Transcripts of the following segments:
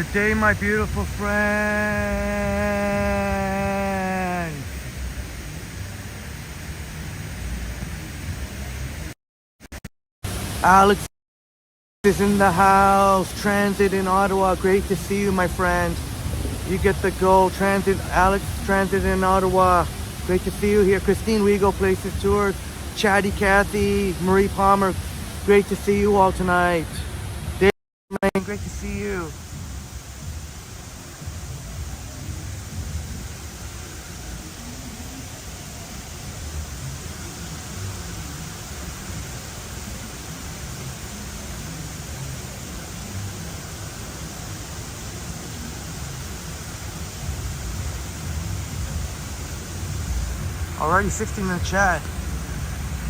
Good day, my beautiful friend. Alex is in the house. Transit in Ottawa. Great to see you, my friend. You get the go. Transit, Alex, Transit in Ottawa. Great to see you here. Christine Rigo Places Tours. Chatty Cathy, Marie Palmer. Great to see you all tonight. Dave, great to see you. Already 16 in the chat.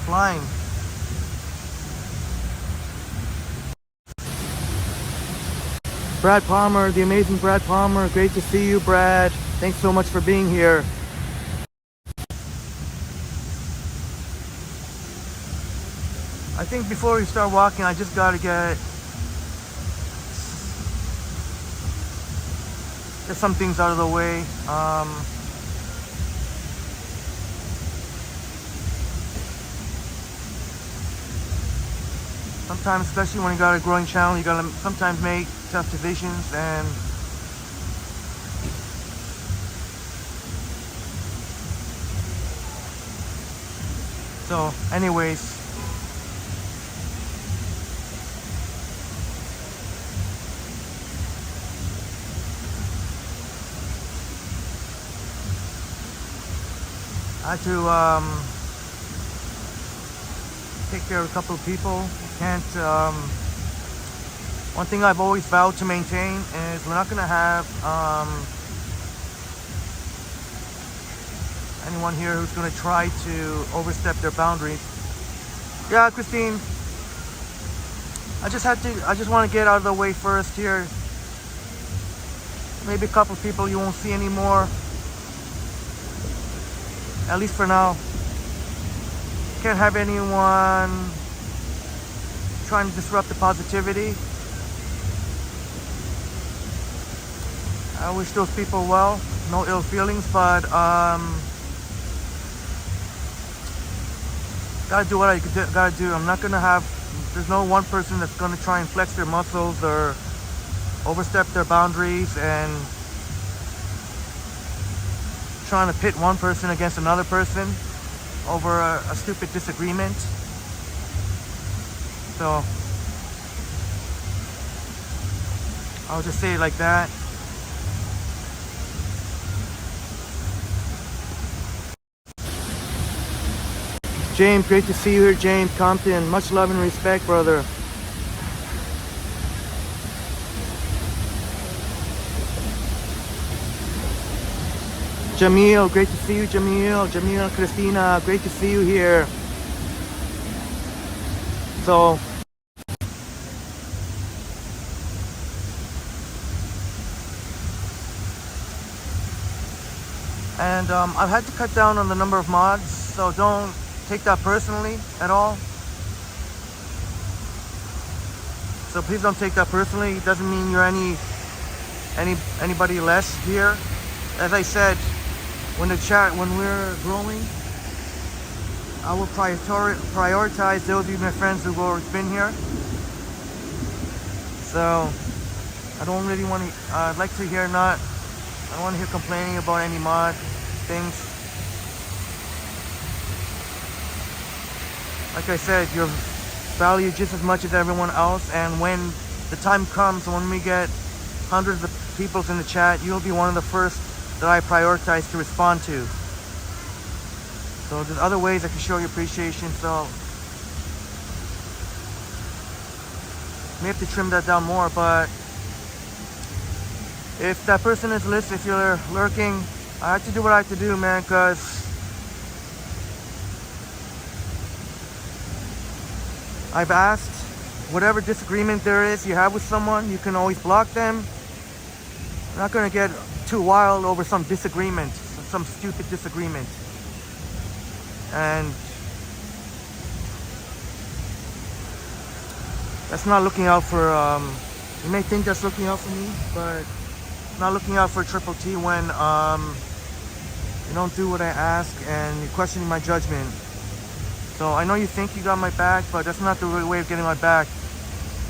Flying. Brad Palmer, the amazing Brad Palmer. Great to see you, Brad. Thanks so much for being here. I think before we start walking, I just gotta get some things out of the way. Sometimes, especially when you got a growing channel, you gotta sometimes make tough decisions. And so anyways, I had to take care of a couple of people. Can't. One thing I've always vowed to maintain is we're not gonna have anyone here who's gonna try to overstep their boundaries. Yeah, Christine. I just want to get out of the way first here. Maybe a couple of people you won't see anymore. At least for now. Can't have anyone trying to disrupt the positivity. I wish those people well, no ill feelings, but gotta do what I gotta do. I'm not gonna have, there's no one person that's gonna try and flex their muscles or overstep their boundaries and trying to pit one person against another person over a stupid disagreement. So I'll just say it like that. James, great to see you here, James Compton. Much love and respect, brother. Jamil, great to see you, Jamil. Jamil, Christina, great to see you here. So, and I've had to cut down on the number of mods, so don't take that personally at all. So please don't take that personally. It doesn't mean you're anybody less here. As I said, when we're growing, I will prioritize those of my friends who've always been here. So I don't really want to. I'd like to hear I don't want to hear complaining about any mod things. Like I said, you're valued just as much as everyone else, and when the time comes, when we get hundreds of people in the chat, you'll be one of the first that I prioritize to respond to. So there's other ways I can show you appreciation, so may have to trim that down more, but if that person is listening, if you're lurking, I have to do what I have to do, man, because I've asked, whatever disagreement there is you have with someone, you can always block them. I'm not going to get too wild over some disagreement, some stupid disagreement. And that's not looking out for You may think that's looking out for me, but not looking out for Triple T when you don't do what I ask and you're questioning my judgment. So I know you think you got my back, but that's not the real way of getting my back.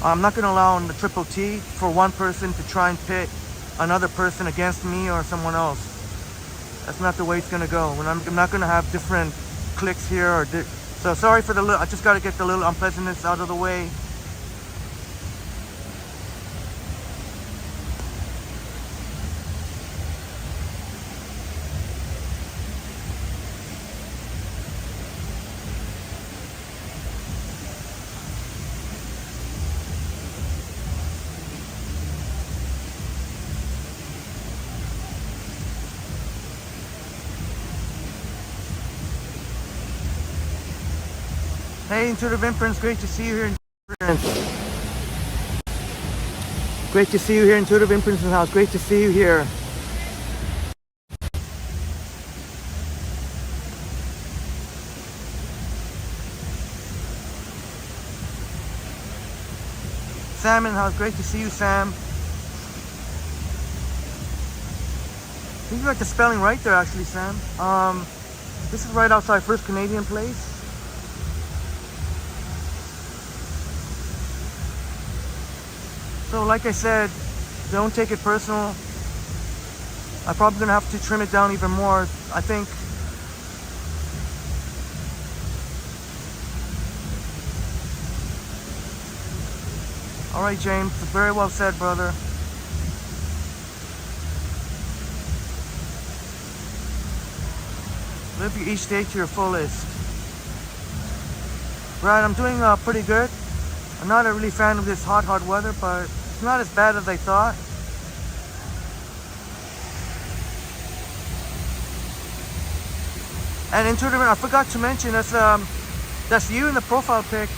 I'm not going to allow the Triple T for one person to try and pit another person against me or someone else. That's not the way it's going to go. When I'm not going to have different clicks here or so sorry for the little, I just got to get the little unpleasantness out of the way. Hey, Intuitive Imprints, great to see you here in Great to see you here in Intuitive Imprints in the house. Great to see you here. Sam in the house, great to see you, Sam. I think you got the spelling right there, actually, Sam. This is right outside First Canadian Place. So like I said, don't take it personal. I'm probably gonna have to trim it down even more. I think all right, James, very well said, brother. Live each day to your fullest. Right, I'm doing pretty good. I'm not a really fan of this hot weather, but it's not as bad as I thought. And Intuitive, I forgot to mention, that's you in the profile pic.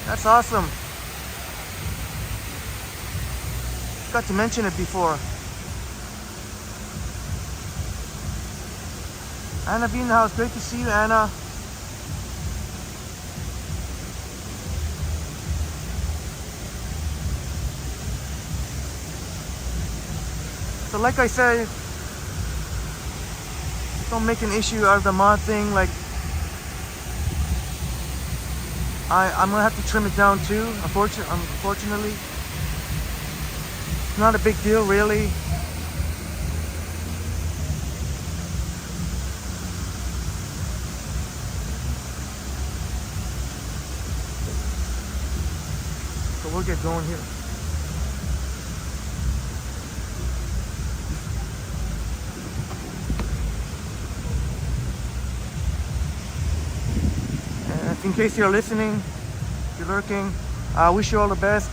That's awesome. Forgot to mention it before. Anna V in the house, great to see you, Anna. So like I said, don't make an issue out of the mod thing. Like, I'm gonna have to trim it down too, unfortunately. It's not a big deal, really. So we'll get going here. In case you're listening, if you're lurking, I wish you all the best.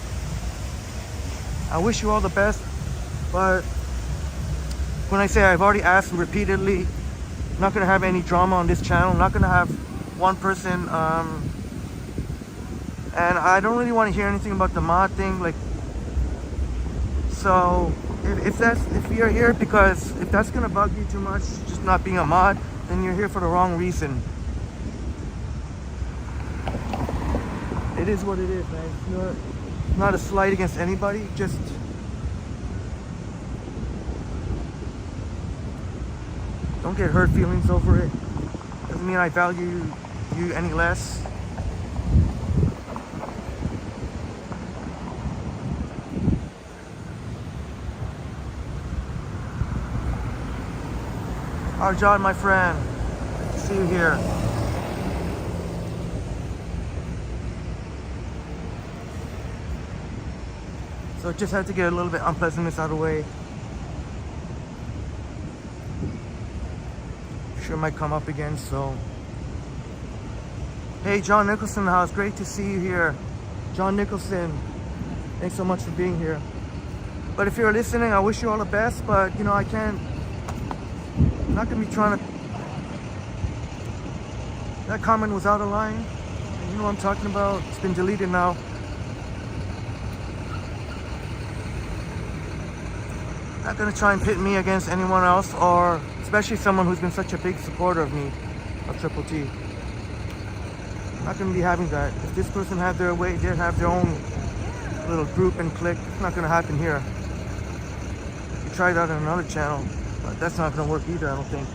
I wish you all the best. But when I say I've already asked repeatedly, I'm not gonna have any drama on this channel. I'm not gonna have one person. And I don't really want to hear anything about the mod thing. Like, so if you're here because if that's gonna bug you too much, just not being a mod, then you're here for the wrong reason. It is what it is, man. It's not a slight against anybody. Just don't get hurt feelings over it. Doesn't mean I value you any less. Arjad, my friend, good to see you here. So just had to get a little bit unpleasantness out of the way. Sure might come up again, so. Hey, John Nicholson in the house, great to see you here. John Nicholson, thanks so much for being here. But if you're listening, I wish you all the best, but you know, I'm not gonna be trying to, that comment was out of line. You know what I'm talking about, it's been deleted now. Not gonna try and pit me against anyone else, or especially someone who's been such a big supporter of me, of Triple T. Not gonna be having that. If this person had their way, they'd have their own little group and click. It's not gonna happen here. You try that on another channel, but that's not gonna work either, I don't think.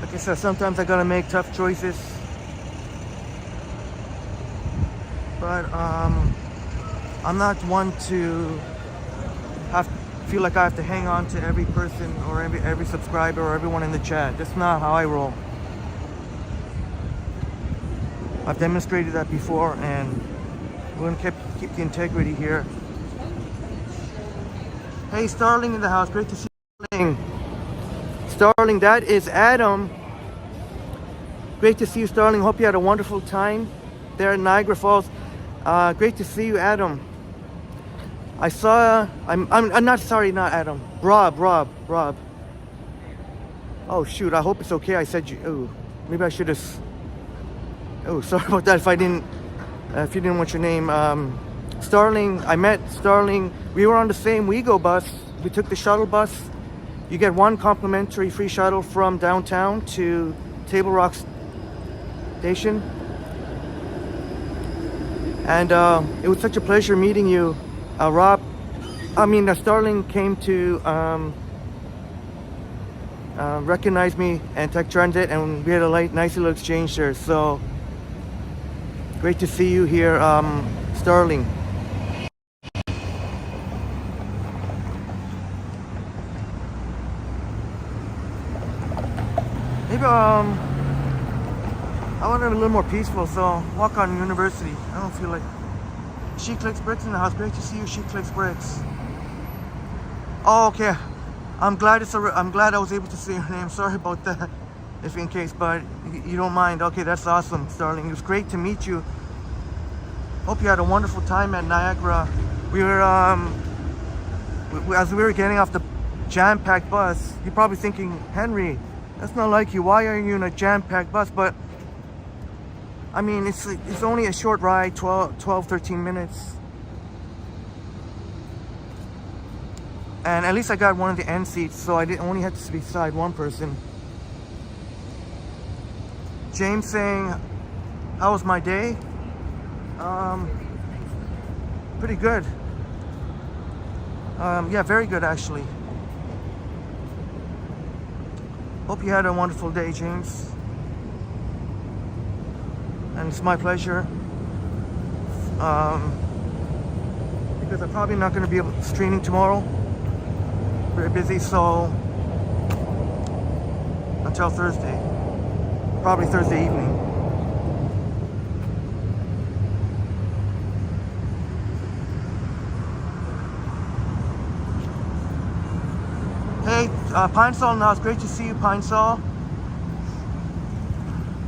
Like I said, sometimes I gotta make tough choices. But I'm not one to feel like I have to hang on to every person or every subscriber or everyone in the chat. That's not how I roll. I've demonstrated that before, and we're gonna keep the integrity here. Hey, Starling in the house. Great to see you, Starling. Starling, that is Adam. Great to see you, Starling. Hope you had a wonderful time there at Niagara Falls. Great to see you, Adam. I saw, I'm not sorry, not Adam. Rob. Oh shoot, I hope it's okay. I said you, oh, maybe I should have, oh, sorry about that if you didn't want your name. Starling, I met Starling. We were on the same WeGo bus. We took the shuttle bus. You get one complimentary free shuttle from downtown to Table Rock Station. And it was such a pleasure meeting you. Starling came to recognize me and Tech Transit, and we had a nice little exchange there. So great to see you here, Starling. Maybe I want to be a little more peaceful, so walk on University. I don't feel like. She Clicks Bricks in the house. Great to see you, She Clicks Bricks. Oh, okay. I'm glad I was able to say your name. Sorry about that, if in case, but you don't mind. Okay, that's awesome, Starling. It was great to meet you. Hope you had a wonderful time at Niagara. We were, as we were getting off the jam-packed bus, you're probably thinking, Henry, that's not like you. Why are you in a jam-packed bus? But I mean, it's only a short ride, 13 minutes. And at least I got one of the end seats, so I only had to be beside one person. James saying, how was my day? Pretty good. Yeah, very good actually. Hope you had a wonderful day, James. And it's my pleasure, because I'm probably not going to be able to streaming tomorrow. Very busy, so until Thursday, probably Thursday evening. Hey, Pine Sol in the house. Great to see you, Pine Sol.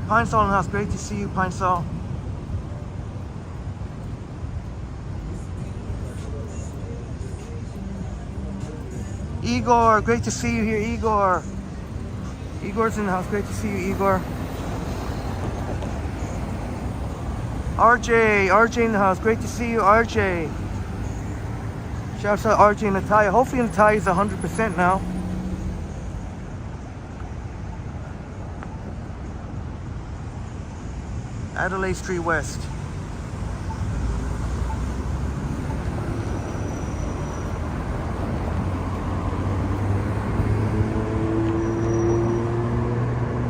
Pine Sol in the house, great to see you, Pine Sol. Igor, great to see you here, Igor. Igor's in the house, great to see you, Igor. RJ in the house, great to see you, RJ. Shouts out RJ and Natalia. Hopefully Natalia's 100% now. Adelaide Street West.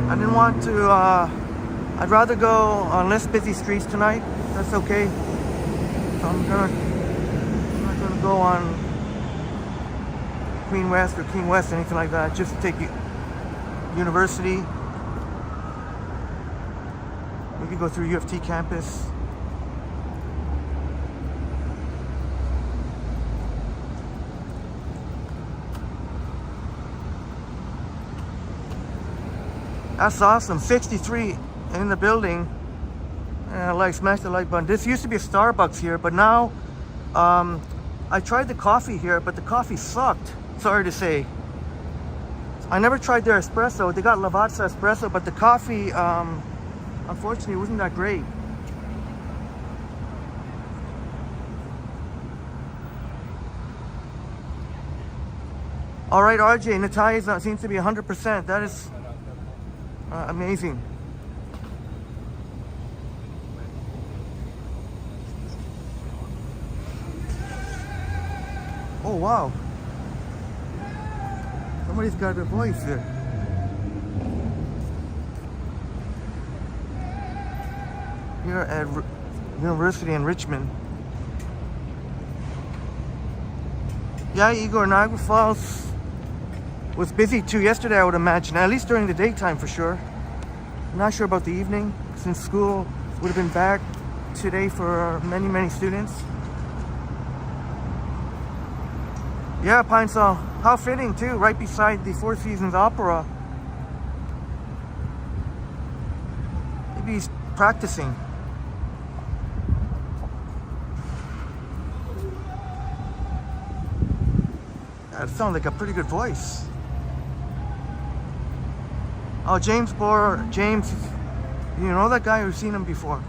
I didn't want to, I'd rather go on less busy streets tonight. That's okay. So I'm not gonna go on Queen West or King West, anything like that. Just take University. We could go through UFT campus. That's awesome. 63 in the building. And smash the like button. This used to be a Starbucks here, but now I tried the coffee here, but the coffee sucked. Sorry to say. I never tried their espresso. They got Lavazza espresso, but the coffee unfortunately wasn't that great. All right, RJ, Natalia seems to be 100%. That is amazing. Oh, wow. Somebody's got a voice there. Here at University in Richmond. Yeah, Igor, Niagara Falls was busy too yesterday, I would imagine, at least during the daytime for sure. I'm not sure about the evening, since school would have been back today for many, many students. Yeah, Pine Sol, how fitting too, right beside the Four Seasons Opera. Maybe he's practicing. That sounds like a pretty good voice. Oh, James Bohr. James, you know that guy? We've seen him before.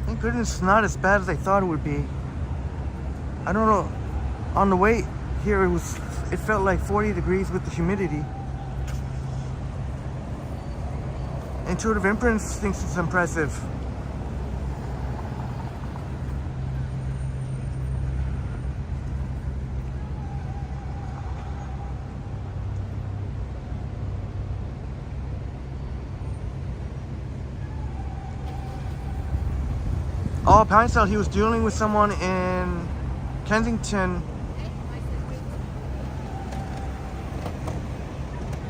Thank goodness it's not as bad as I thought it would be. I don't know. On the way here, it felt like 40 degrees with the humidity. Intuitive Imprints thinks it's impressive. Oh, Pine Sol, he was dealing with someone in Kensington.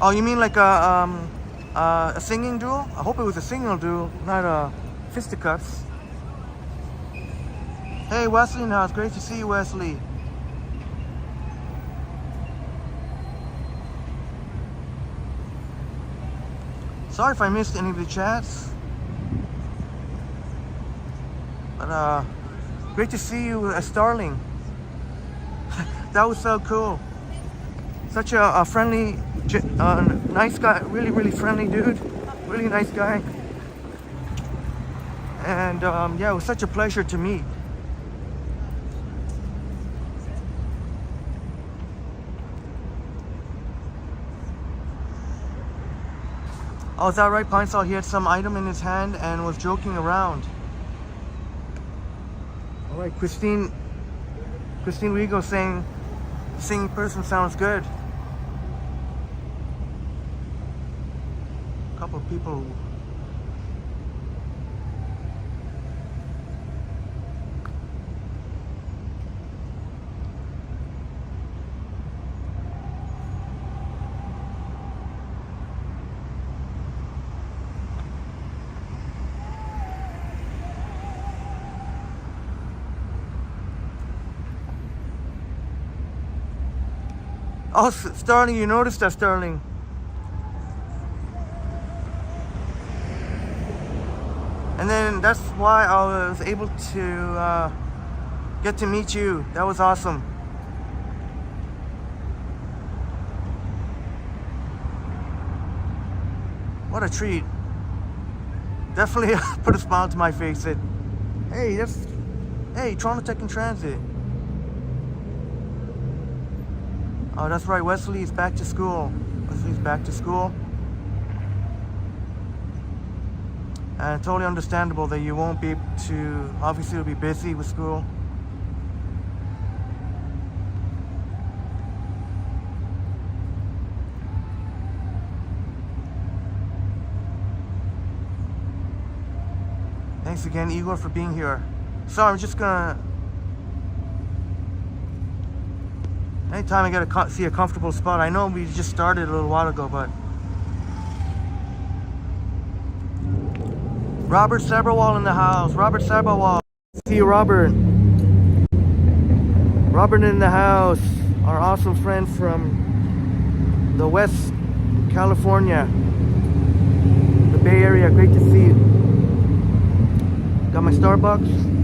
Oh, you mean like a singing duel? I hope it was a singing duel, not a fisticuffs. Hey, Wesley now, it's great to see you, Wesley. Sorry if I missed any of the chats. But great to see you, Starling. That was so cool. Such a friendly, nice guy, really, really friendly dude. Really nice guy. And yeah, it was such a pleasure to meet. Oh, is that right, Pine Sol? He had some item in his hand and was joking around. All right, Christine Rigo saying, singing person sounds good. A couple of people. Oh, Starling, you noticed that, Starling. And then that's why I was able to get to meet you. That was awesome. What a treat. Definitely put a smile to my face. Said, hey, Toronto Tech in Transit. Oh, that's right, Wesley's back to school. Wesley's back to school. And totally understandable that you won't be able to, obviously you'll be busy with school. Thanks again, Igor, for being here. So I'm just gonna, anytime I gotta see a comfortable spot. I know we just started a little while ago, but Robert Sabrawal in the house. Robert Sabrawal. See you, Robert. Robert in the house. Our awesome friend from the West California, the Bay Area. Great to see you. Got my Starbucks.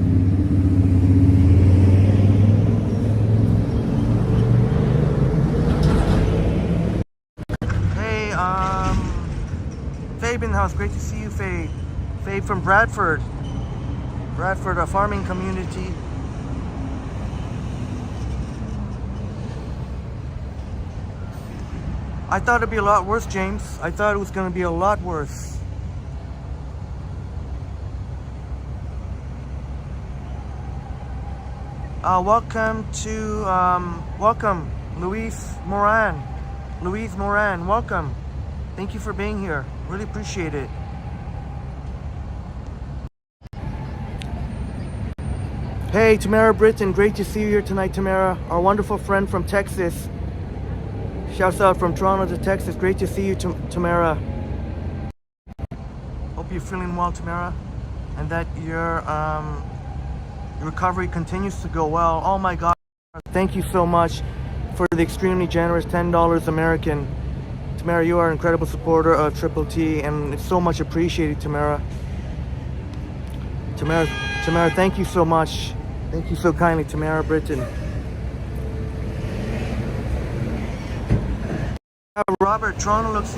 Fabe in the house. Great to see you, Fabe. Fabe from Bradford. Bradford, a farming community. I thought it'd be a lot worse, James. I thought it was gonna be a lot worse. Welcome, Luis Moran. Luis Moran, welcome. Thank you for being here. Really appreciate it. Hey, Tamara Britton, great to see you here tonight, Tamara. Our wonderful friend from Texas. Shouts out from Toronto to Texas. Great to see you, Tamara. Hope you're feeling well, Tamara, and that your recovery continues to go well. Oh my God, thank you so much for the extremely generous $10 American. Tamara, you are an incredible supporter of Triple T, and it's so much appreciated, Tamara. Tamara, thank you so much. Thank you so kindly, Tamara Britton. Robert, Toronto looks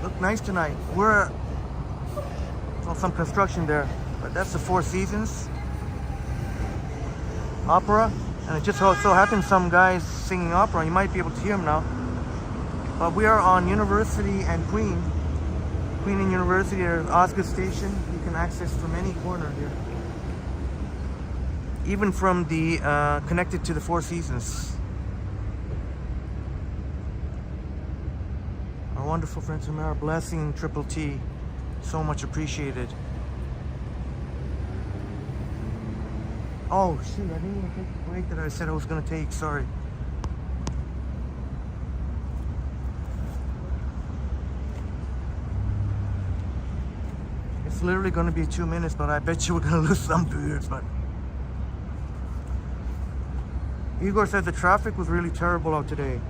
look nice tonight. We're well, some construction there, but that's the Four Seasons opera, and it just so happens some guys singing opera. You might be able to hear them now. But we are on University and Queen and University, or Osgood Station. You can access from any corner here, even from the connected to the Four Seasons. Our wonderful friend Tamara, blessing Triple T, so much appreciated. Oh shoot, I didn't even take the break that I said I was gonna take, sorry. It's literally gonna be 2 minutes, but I bet you we're gonna lose some viewers. But Igor said the traffic was really terrible out today.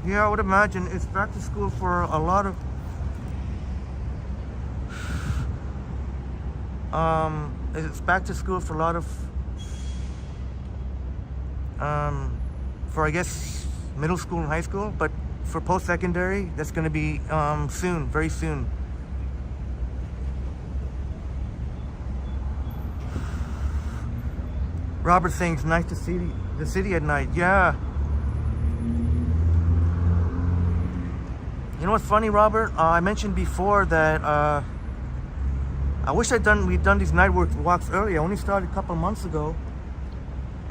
Yeah, I would imagine it's back to school for a lot of it's back to school for a lot of for I guess middle school and high school, but for post-secondary that's going to be soon, very soon. Robert saying it's nice to see the city at night. Yeah. You know what's funny, Robert? I mentioned before that I wish we'd done these night walks earlier. I only started a couple of months ago.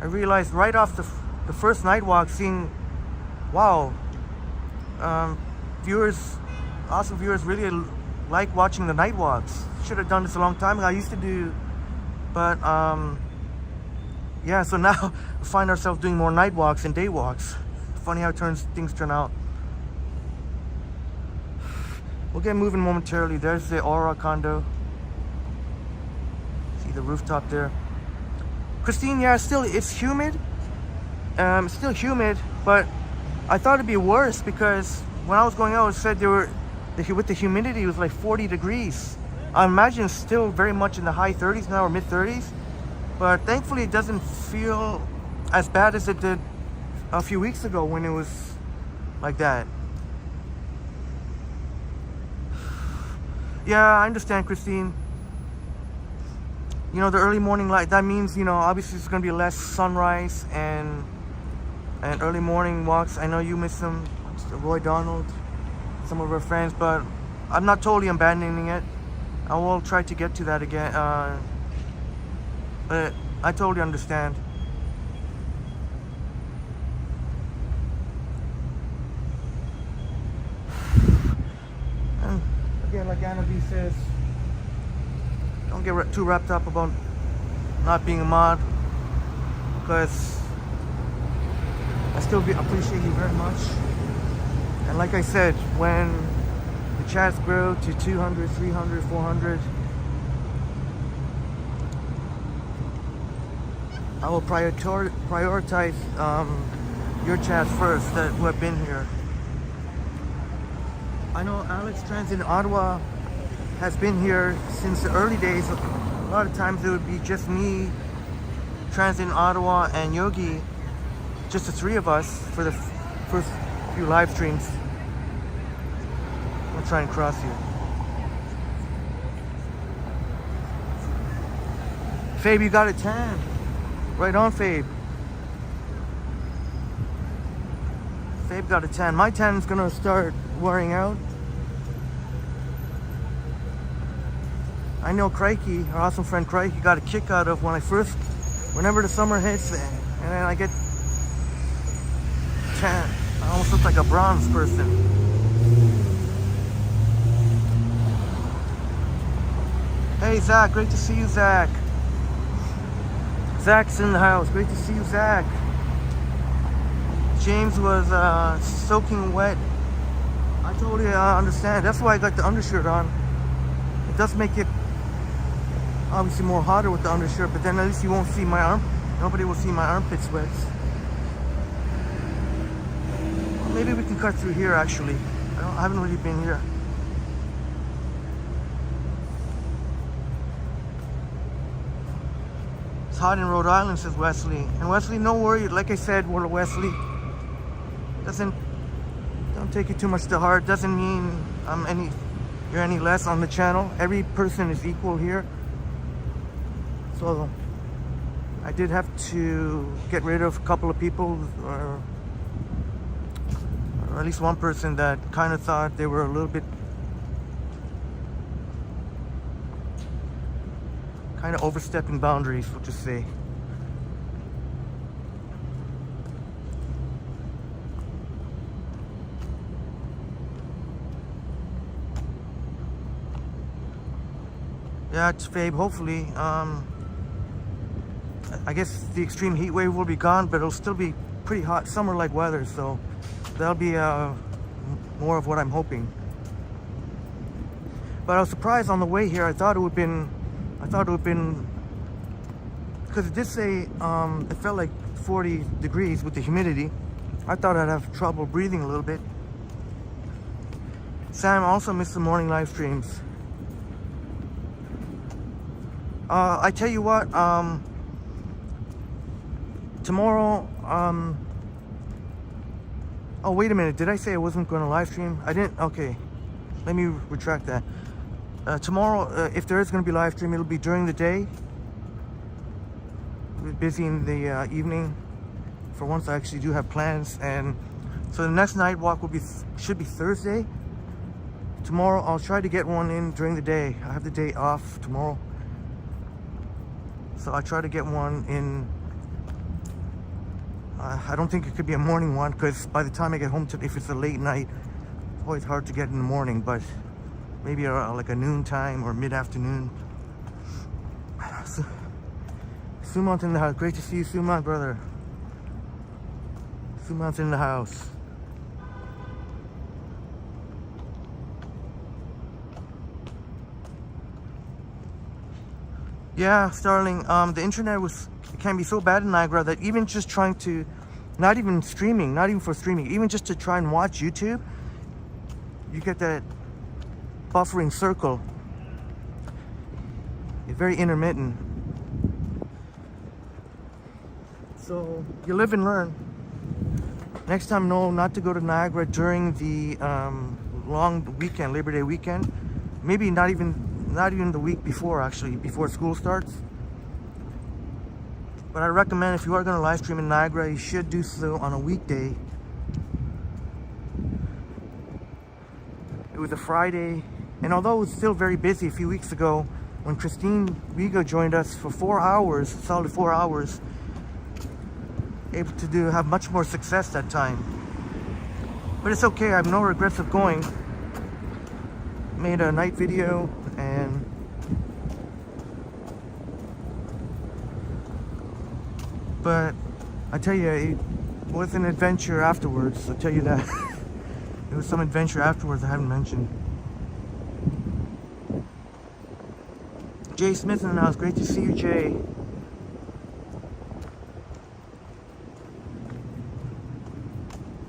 I realized right off the first night walk, seeing, wow, awesome viewers really like watching the night walks. Should have done this a long time ago. I used to do, but yeah. So now we find ourselves doing more night walks and day walks. Funny how things turn out. We'll get moving momentarily. There's the Aura condo. See the rooftop there. Christine, yeah, it's humid. It's still humid, but I thought it'd be worse because when I was going out, it said with the humidity, it was like 40 degrees. I imagine it's still very much in the high 30s now, or mid 30s. But thankfully, it doesn't feel as bad as it did a few weeks ago when it was like that. Yeah, I understand, Christine. You know, the early morning light, that means, you know, obviously it's going to be less sunrise and early morning walks. I know you miss them, Roy Donald, some of our friends, but I'm not totally abandoning it. I will try to get to that again, but I totally understand. And again, like Anna B says, don't get too wrapped up about not being a mod, because I still appreciate you very much. And like I said, when the chats grow to 200, 300, 400, I will prioritize your chats first who have been here. I know Alex Trans in Ottawa has been here since the early days. A lot of times it would be just me, Trans in Ottawa, and Yogi, just the three of us for the first few live streams. I'll try and cross you. Fabe, you got a tan. Right on, Fabe. Fabe got a tan. My tan is gonna start wearing out. I know Crikey, our awesome friend Crikey, got a kick out of whenever the summer hits, and then I get tan. I almost look like a bronze person. Hey Zach, great to see you, Zach. Zach's in the house. Great to see you, Zach. James was soaking wet. I totally understand. That's why I got the undershirt on. It does make it obviously more hotter with the undershirt, but then at least you won't see my arm. Nobody will see my armpit sweats. Well, maybe we can cut through here actually. I haven't really been here. It's hot in Rhode Island, says Wesley. And Wesley, no worry. Like I said, Wesley, don't take it too much to heart. Doesn't mean you're any less on the channel. Every person is equal here. So I did have to get rid of a couple of people, or at least one person that kind of thought they were a little bit kind of overstepping boundaries, we'll just say. Yeah, it's Fabe, hopefully. I guess the extreme heat wave will be gone, but it'll still be pretty hot, summer-like weather, so that'll be more of what I'm hoping. But I was surprised on the way here. I thought it would have been, because it did say it felt like 40 degrees with the humidity. I thought I'd have trouble breathing a little bit. Sam also missed the morning live streams. I tell you what, tomorrow, oh wait a minute, did I say I wasn't going to live stream? I didn't. Okay, let me retract that. Tomorrow, if there is going to be live stream, it'll be during the day. We're busy in the evening. For once, I actually do have plans, and so the next night walk should be Thursday. Tomorrow, I'll try to get one in during the day. I have the day off tomorrow, so I'll try to get one in. I don't think it could be a morning one, because by the time I get home, if it's a late night, it's always hard to get in the morning, but maybe like a noon time or mid-afternoon. Sumon's in the house. Great to see you, Sumon, brother. Sumon's in the house. Yeah, Starling, the internet can be so bad in Niagara that even just trying to, not even for streaming, even just to try and watch YouTube, you get that buffering circle. It's very intermittent. So you live and learn. Next time, know not to go to Niagara during the long weekend, Labor Day weekend. Maybe not even the week before, actually, before school starts. But I recommend, if you are going to live stream in Niagara, you should do so on a weekday. It was a Friday, and although it was still very busy a few weeks ago, when Christine Rigo joined us for 4 hours, solid 4 hours, able to have much more success that time. But it's okay, I have no regrets of going. Made a night video, and but I tell you, it was an adventure afterwards, I'll tell you that. It was some adventure afterwards I haven't mentioned. Jay Smith in the house. Great to see you, Jay.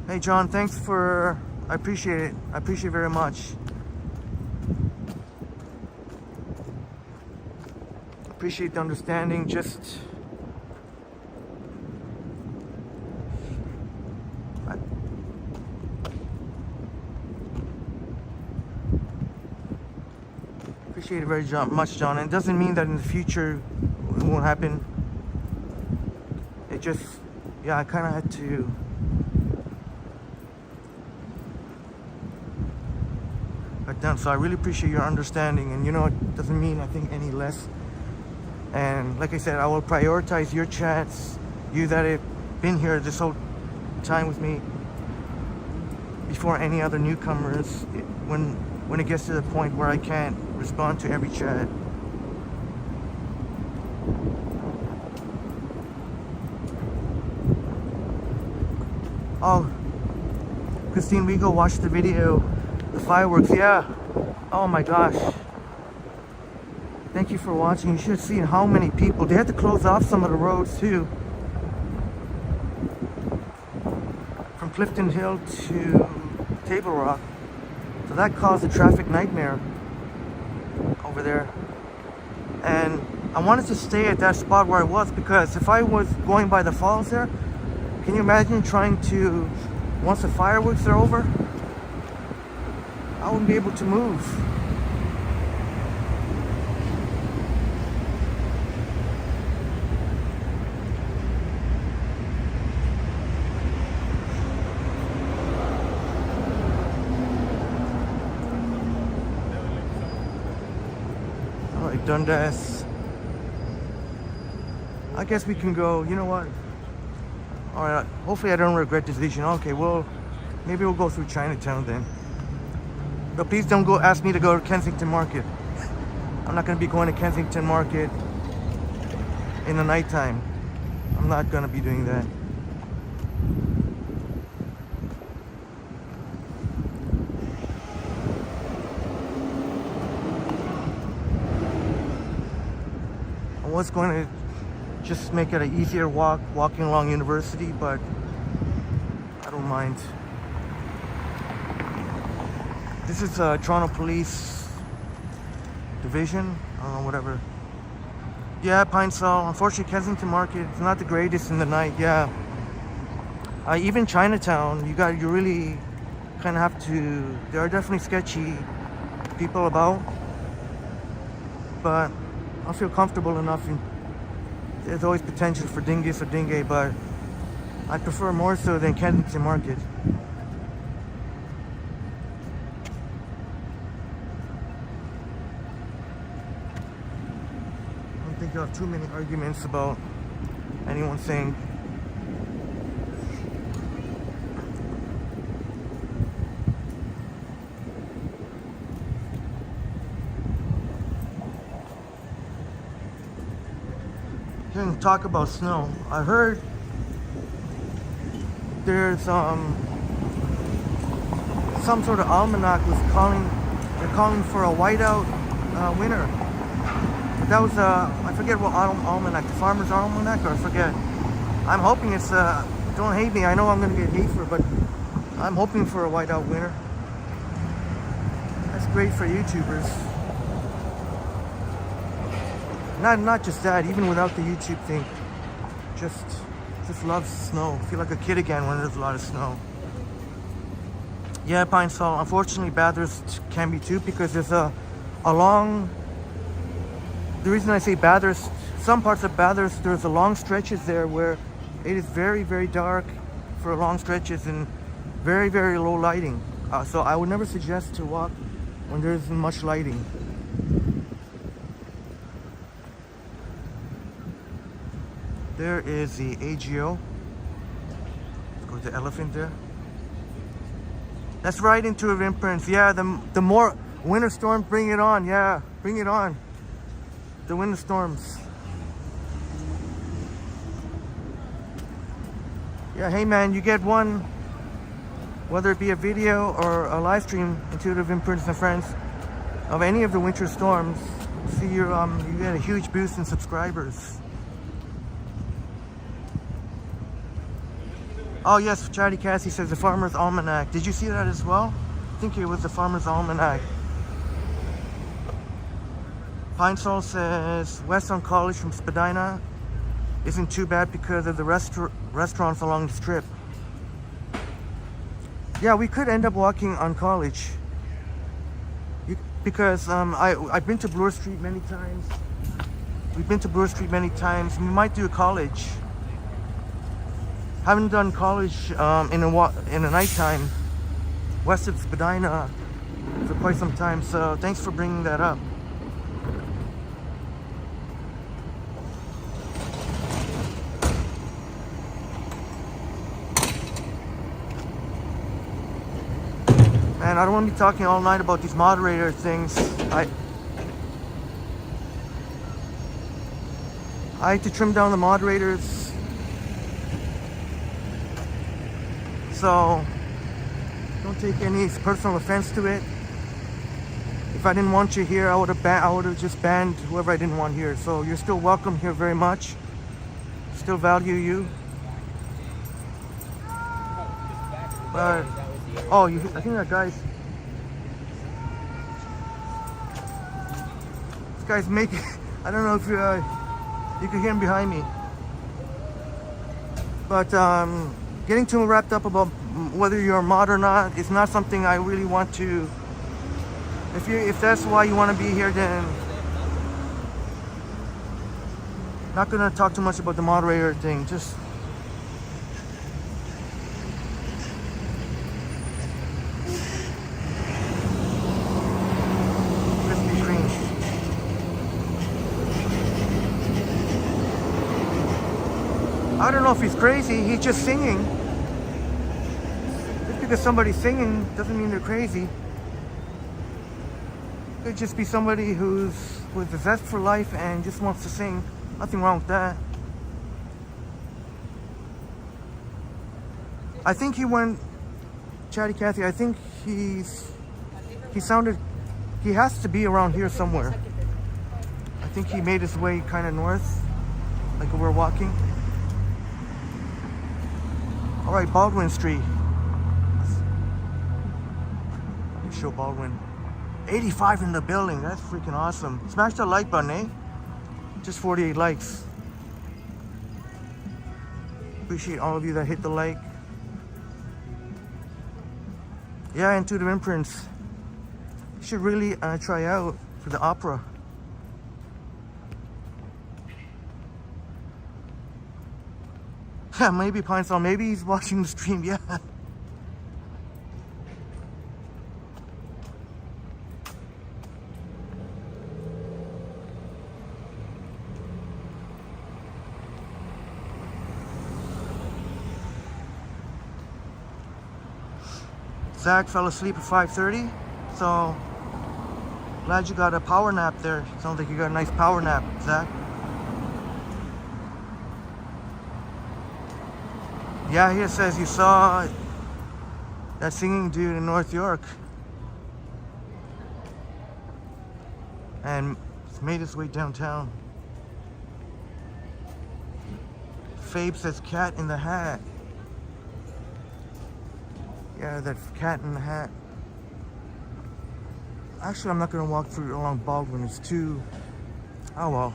Hey John, thanks for, I appreciate it. I appreciate it very much. Appreciate the understanding. Just appreciate it very much, John. And it doesn't mean that in the future it won't happen. It just, yeah, I kind of had to cut down. So I really appreciate your understanding, and you know, it doesn't mean I think any less. And like I said, I will prioritize your chats, you that have been here this whole time with me, before any other newcomers, when it gets to the point where I can't respond to every chat. Oh, Christine Rigo watched the video, the fireworks. Yeah. Oh my gosh. Thank you for watching. You should have seen how many people. They had to close off some of the roads too. From Clifton Hill to Table Rock. So that caused a traffic nightmare over there. And I wanted to stay at that spot where I was, because if I was going by the falls there, can you imagine trying to, once the fireworks are over, I wouldn't be able to move. Alright, Dundas. I guess we can go, you know what? Alright, hopefully I don't regret this decision. Okay, well, maybe we'll go through Chinatown then. But please don't go ask me to go to Kensington Market. I'm not going to be going to Kensington Market in the nighttime. I'm not going to be doing that. I was going to just make it an easier walking along University, but I don't mind. This is Toronto Police Division, whatever. Yeah, Pine Sol. Unfortunately, Kensington Market is not the greatest in the night. Yeah. Even Chinatown, you really kind of have to. There are definitely sketchy people about, but I feel comfortable enough. There's always potential for dingus or dingay, but I prefer more so than Kensington Market. I don't think you'll have too many arguments about anyone saying talk about snow. I heard there's some sort of almanac was they're calling for a whiteout winter. But that was I forget what almanac, the Farmer's Almanac, or I forget. I'm hoping it's don't hate me, I know I'm gonna get hate for it, but I'm hoping for a whiteout winter. That's great for YouTubers. Not just that, even without the YouTube thing, just loves snow. Feel like a kid again when there's a lot of snow. Yeah, Pine Sol. Unfortunately, Bathurst can be too, because there's a long. The reason I say Bathurst, some parts of Bathurst, there's a long stretches there where it is very, very dark for long stretches and very, very low lighting. So I would never suggest to walk when there isn't much lighting. There is the AGO. Let's go to the elephant there. That's right, Intuitive Imprints. Yeah, the more winter storms, bring it on. Yeah, bring it on. The winter storms. Yeah, hey man, you get one, whether it be a video or a live stream, Intuitive Imprints and Friends, of any of the winter storms. See, you get a huge boost in subscribers. Oh yes, Chatty Cassie says the Farmer's Almanac. Did you see that as well? I think it was the Farmer's Almanac. Pine Sol says West on College from Spadina isn't too bad because of the restaurants along the strip. Yeah, we could end up walking on College. Because I've been to Bloor Street many times. We've been to Bloor Street many times. We might do a College. Haven't done College in the nighttime. West of Spadina for quite some time. So thanks for bringing that up. And I don't want to be talking all night about these moderator things. I had to trim down the moderators. So don't take any personal offense to it. If I didn't want you here, I would have just banned whoever I didn't want here. So you're still welcome here very much. Still value you. But oh, I think that guy's. This guy's making. I don't know if you can hear him behind me. But getting too wrapped up about whether you're a mod or not is not something I really want to. If that's why you want to be here, then not gonna talk too much about the moderator thing. Just Krispy Kreme. I don't know if he's crazy. He's just singing. Just because somebody's singing doesn't mean they're crazy. Could just be somebody who's with a zest for life and just wants to sing. Nothing wrong with that. I think he went, Chatty Cathy, I think he has to be around here somewhere. I think he made his way kind of north, like we're walking. All right, Baldwin Street. Let me show Baldwin. 85 in the building, that's freaking awesome. Smash that like button, eh? Just 48 likes. Appreciate all of you that hit the like. Yeah, Intuitive Imprints. You should really try out for the opera. Yeah, maybe Pine Sol, maybe he's watching the stream, yeah. Zach fell asleep at 5:30, so glad you got a power nap there. Sounds like you got a nice power nap, Zach. Yeah, here it says you saw that singing dude in North York and it's made its way downtown. Fabe says Cat in the Hat. Yeah, that Cat in the Hat. Actually, I'm not gonna walk through along Baldwin. It's too. Oh well.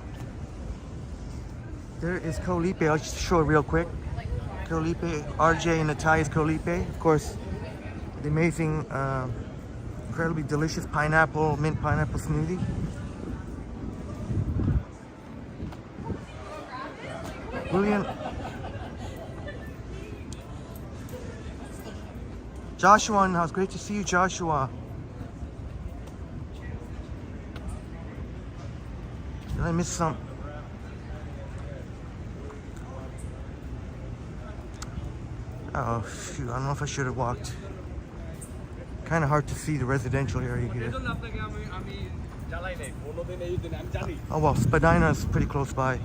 There is Colipe. I'll just show it real quick. Colipe, RJ and Natalia's Colipe. Of course, the amazing, incredibly delicious mint pineapple smoothie. William. Joshua in the house. Great to see you, Joshua. Did I miss some? Oh, shoot. I don't know if I should have walked. Kind of hard to see the residential area here. Oh, well, Spadina is pretty close by.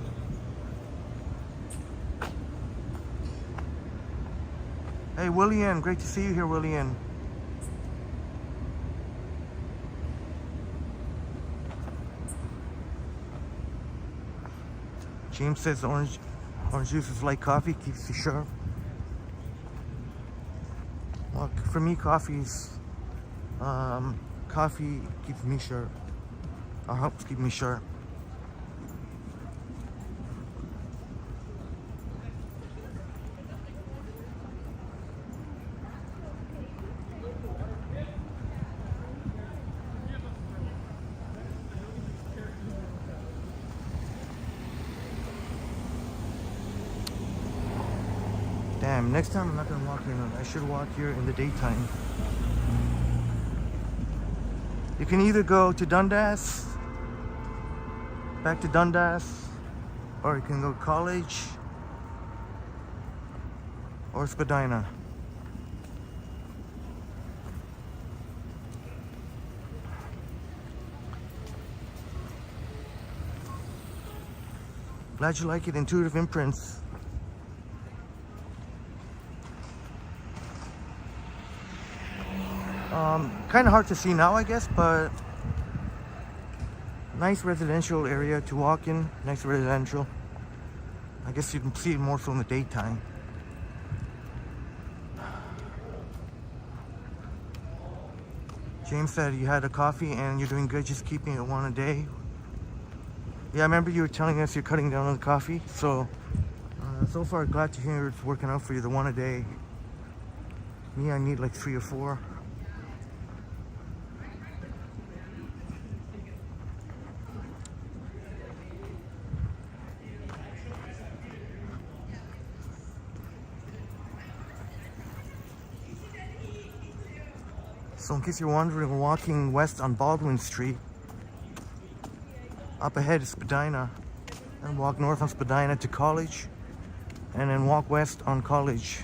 Hey, William, great to see you here, William. James says orange juice is like coffee, keeps you sharp. Well, for me, coffee keeps me sharp. Or helps keep me sharp. Damn, next time I'm not gonna walk here. I should walk here in the daytime. You can either go to Dundas, back to Dundas, or you can go to College or Spadina. Glad you like it. Intuitive Imprints. Kind of hard to see now, I guess, but nice residential area to walk in. Nice residential. I guess you can see it more so in the daytime. James said you had a coffee and you're doing good, just keeping it one a day. Yeah, I remember you were telling us you're cutting down on the coffee. So far, glad to hear it's working out for you, the one a day. Me, I need like 3 or 4. So in case you're wondering, we're walking west on Baldwin Street. Up ahead is Spadina. And walk north on Spadina to College. And then walk west on College.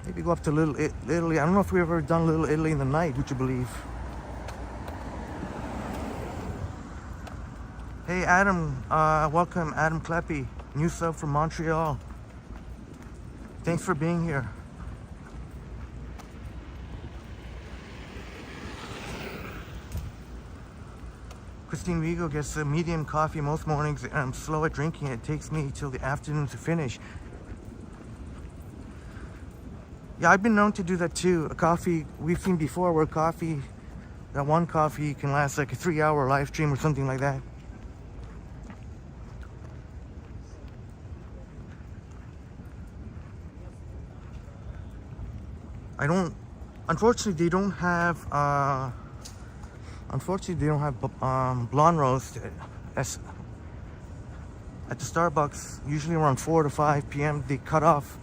Maybe go up to Little Italy. I don't know if we've ever done Little Italy in the night, would you believe? Hey Adam, welcome Adam Kleppy, new sub from Montreal. Thanks for being here. Christine Vigo gets a medium coffee most mornings and I'm slow at drinking it. It takes me till the afternoon to finish. Yeah, I've been known to do that too. A coffee, we've seen before where coffee, that one coffee can last like a 3-hour live stream or something like that. Unfortunately they don't have blonde roast at the Starbucks. Usually around 4 to 5 p.m. they cut off.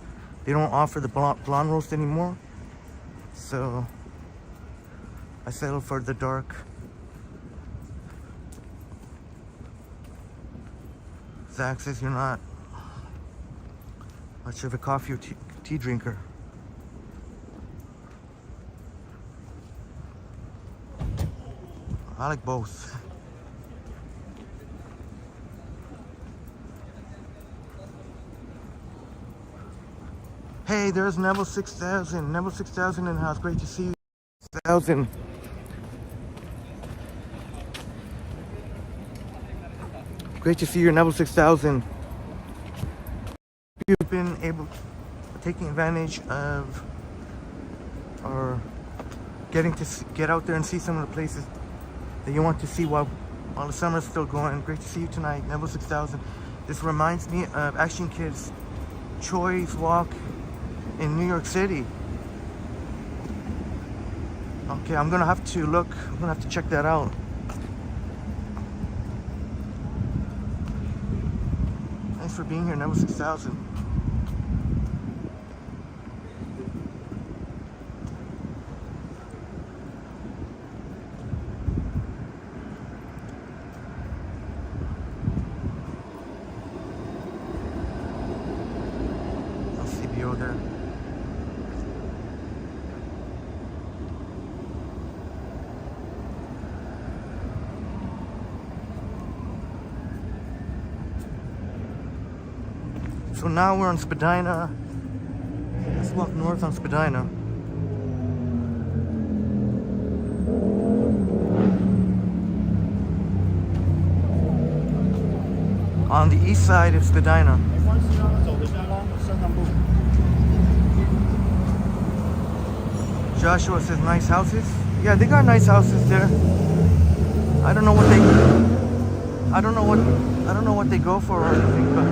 They don't offer the blonde roast anymore. So I settle for the dark. Zach says you're not much of a coffee or tea drinker. I like both. Hey, there's Neville 6000. Neville 6000 in the house. Great to see you. 6000. Great to see you, Neville 6000. You've been taking advantage of, or getting to get out there and see some of the places that you want to see while the summer's still going. Great to see you tonight, Neville 6000. This reminds me of Action Kids Choi's Walk in New York City. Okay, I'm gonna have to look. I'm gonna have to check that out. Thanks for being here, Neville 6000. CBO there. So now we're on Spadina. Let's walk north on Spadina. On the east side of Spadina. Joshua says nice houses. Yeah, they got nice houses there. I don't know what they go for or anything, but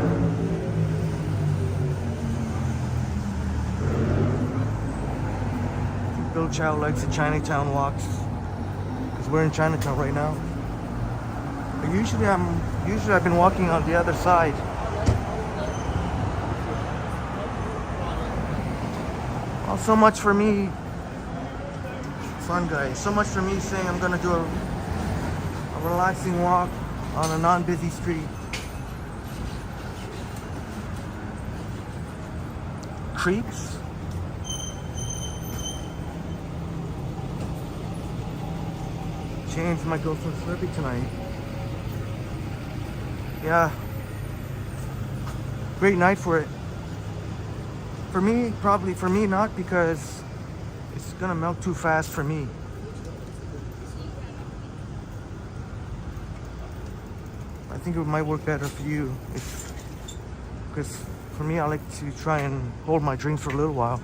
Bill Chow likes the Chinatown walks because we're in Chinatown right now. But usually I've been walking on the other side. Well, so much for me, fun guys. So much for me saying I'm gonna do a relaxing walk on a non-busy street. Creeps. Changed my girlfriend's Slurpee tonight. Yeah. Great night for it. For me, probably. For me, not, because it's gonna melt too fast for me. I think it might work better for you. Because for me, I like to try and hold my drink for a little while.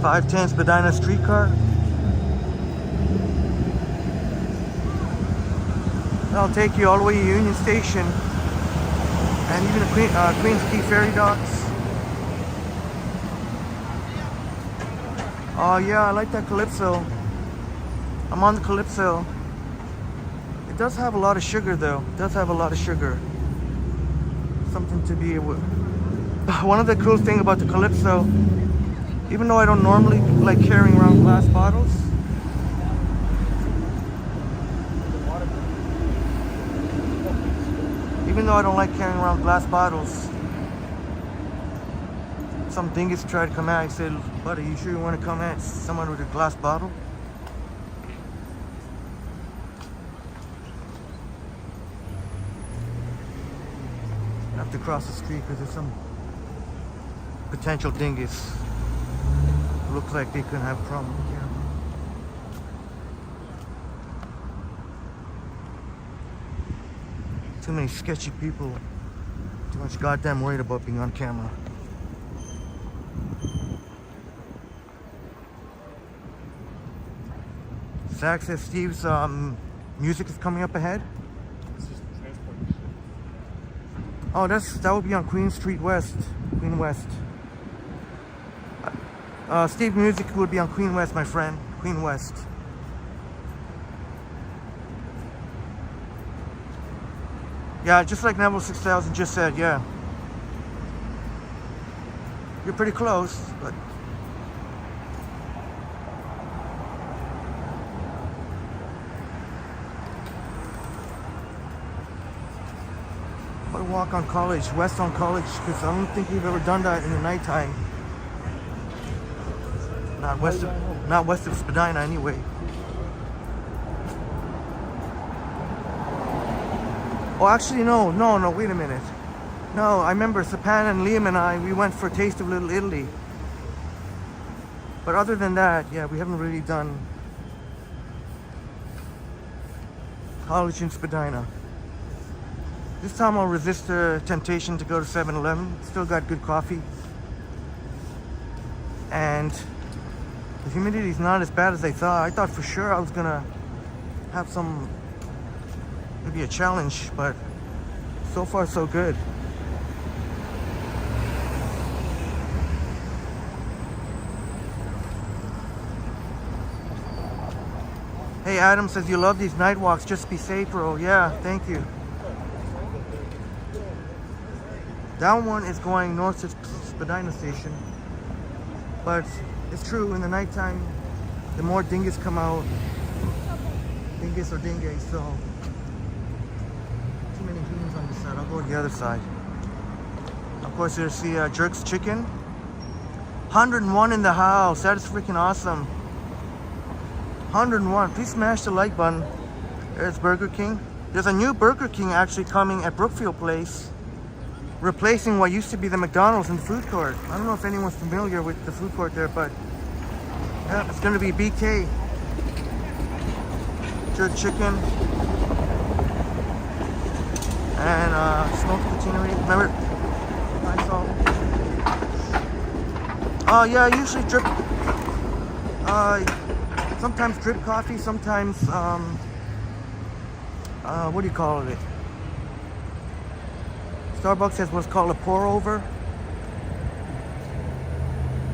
Five 510 Spadina streetcar. I'll take you all the way to Union Station and even the Queens Quay ferry docks. Oh yeah, I like that Calypso. I'm on the Calypso. It does have a lot of sugar though. It does have a lot of sugar. Something to be able. One of the cool things about the Calypso, even though I don't normally like carrying around glass bottles, some dingus tried to come out. He said, "Buddy, you sure you want to come at someone with a glass bottle?" I have to cross the street because there's some potential dingus. Looks like they couldn't have a problem with the camera. Too many sketchy people. Too much goddamn worried about being on camera. Zach says Steve's music is coming up ahead. Oh, that would be on Queen Street West. Queen West. Steve Music would be on Queen West, my friend. Queen West. Yeah, just like Neville 6000 just said, yeah. You're pretty close, but... What a walk on College, West on College, because I don't think we've ever done that in the nighttime. Not west of Spadina anyway. Oh, actually, no, wait a minute. No, I remember Sapan and Liam and I, we went for a taste of Little Italy. But other than that, yeah, we haven't really done College in Spadina. This time I'll resist the temptation to go to 7-Eleven. Still got good coffee. And the humidity is not as bad as I thought. I thought for sure I was gonna have some, maybe a challenge, but so far so good. Hey, Adam says you love these night walks. Just be safe, bro. Yeah, thank you. That one is going north to Spadina Station. But it's true, in the nighttime, the more dingus come out, dingus or dingue, so too many humans on this side. I'll go to the other side. Of course, there's the Jerks Chicken. 101 in the house. That is freaking awesome. 101. Please smash the like button. There's Burger King. There's a new Burger King actually coming at Brookfield Place, replacing what used to be the McDonald's in the food court. I don't know if anyone's familiar with the food court there, but yeah, it's gonna be BK. Jerk chicken. And smoked patisserie. Remember? Oh yeah, I usually drip. Sometimes drip coffee, sometimes what do you call it? Starbucks has what's called a pour over.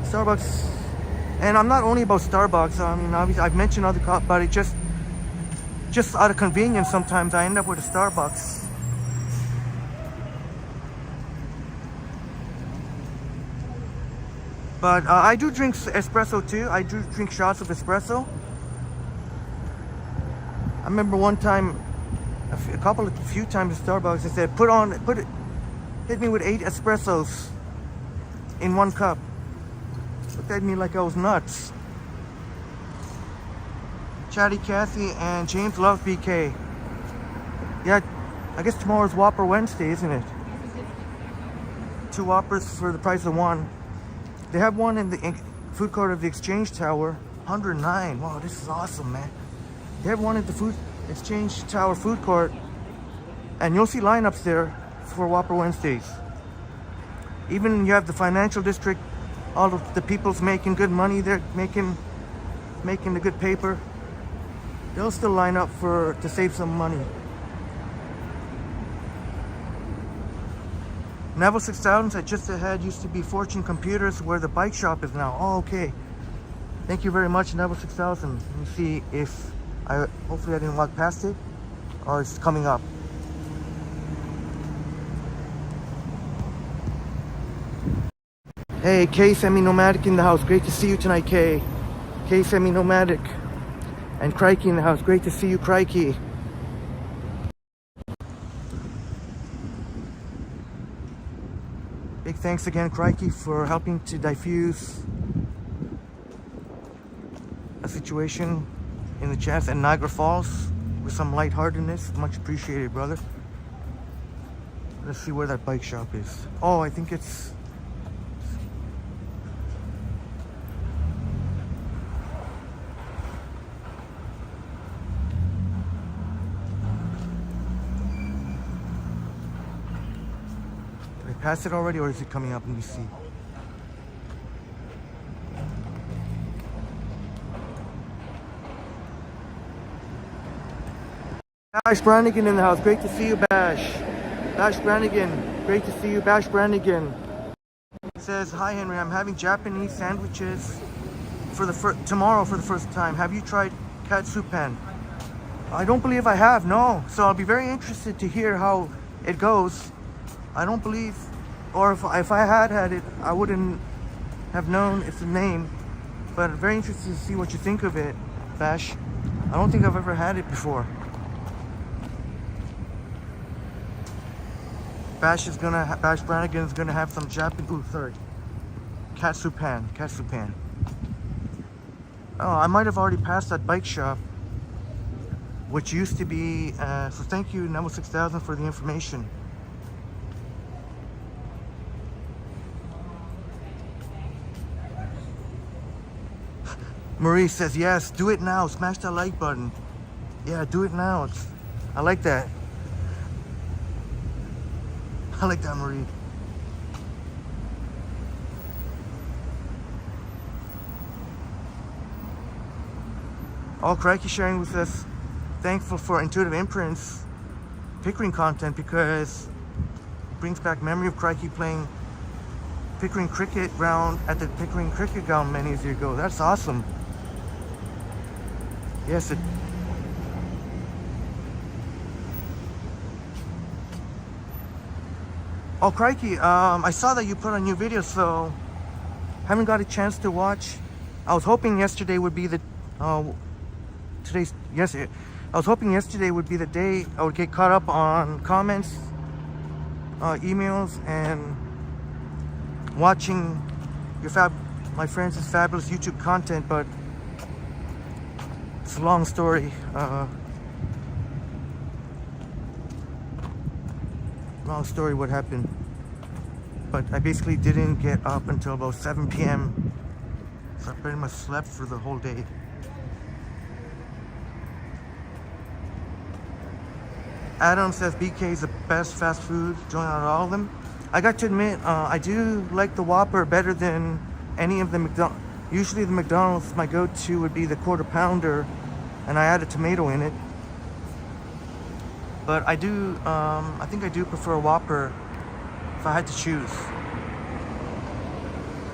Starbucks, and I'm not only about Starbucks. I mean, obviously, I've mentioned other coffee, but it just out of convenience, sometimes I end up with a Starbucks. But I do drink espresso too. I do drink shots of espresso. I remember one time, a few times at Starbucks, they said, hit me with 8 espressos in one cup. Looked at me like I was nuts. Chatty Cathy and James love BK. Yeah, I guess tomorrow's Whopper Wednesday, isn't it? 2 Whoppers for the price of 1. They have one in the food court of the Exchange Tower, 109. Wow, this is awesome, man. They have one at the Exchange Tower food court, and you'll see lineups there for Whopper Wednesdays. Even you have the financial district, all of the people's making good money. They're making the good paper. They'll still line up to save some money. Neville 6000 said just ahead used to be Fortune Computers, where the bike shop is now. Oh, okay. Thank you very much, Neville 6000. Let me see if hopefully I didn't walk past it, or it's coming up. Hey, K Semi-Nomadic in the house. Great to see you tonight, K. K Semi-Nomadic. And Crikey in the house. Great to see you, Crikey. Big thanks again, Crikey, for helping to diffuse a situation in the chats at Niagara Falls with some lightheartedness. Much appreciated, brother. Let's see where that bike shop is. Oh, I think it's... Did I pass it already, or is it coming up? Let me see. Bash Brannigan in the house. Great to see you, Bash. Bash Brannigan. Great to see you, Bash Brannigan. Says, hi Henry, I'm having Japanese sandwiches tomorrow for the first time. Have you tried katsupan? I don't believe I have, no. So I'll be very interested to hear how it goes. I don't believe, or if I had it, I wouldn't have known its name. But I'm very interested to see what you think of it, Bash. I don't think I've ever had it before. Bash Brannigan is gonna have some Japanese. Katsupan. Oh, I might have already passed that bike shop, which used to be. So thank you, Number 6000, for the information. Marie says yes. Do it now. Smash that like button. Yeah, do it now. I like that. I like that, Marie. All Crikey sharing with us. Thankful for Intuitive Imprints Pickering content, because it brings back memory of Crikey playing Pickering cricket ground at the Pickering cricket ground many years ago. That's awesome. Yes, Oh, Crikey, I saw that you put a new video, so haven't got a chance to watch. I was hoping yesterday would be the I was hoping yesterday would be the day I would get caught up on comments, emails, and watching my friends' fabulous YouTube content, but it's a long story. Long story what happened, but I basically didn't get up until about 7 p.m. so I pretty much slept for the whole day. Adam says BK is the best fast food joint out of all of them. I got to admit, I do like the Whopper better than any of the McDonald's. Usually the McDonald's, my go-to would be the Quarter Pounder, and I add a tomato in it. But I do, I think I do prefer a Whopper if I had to choose.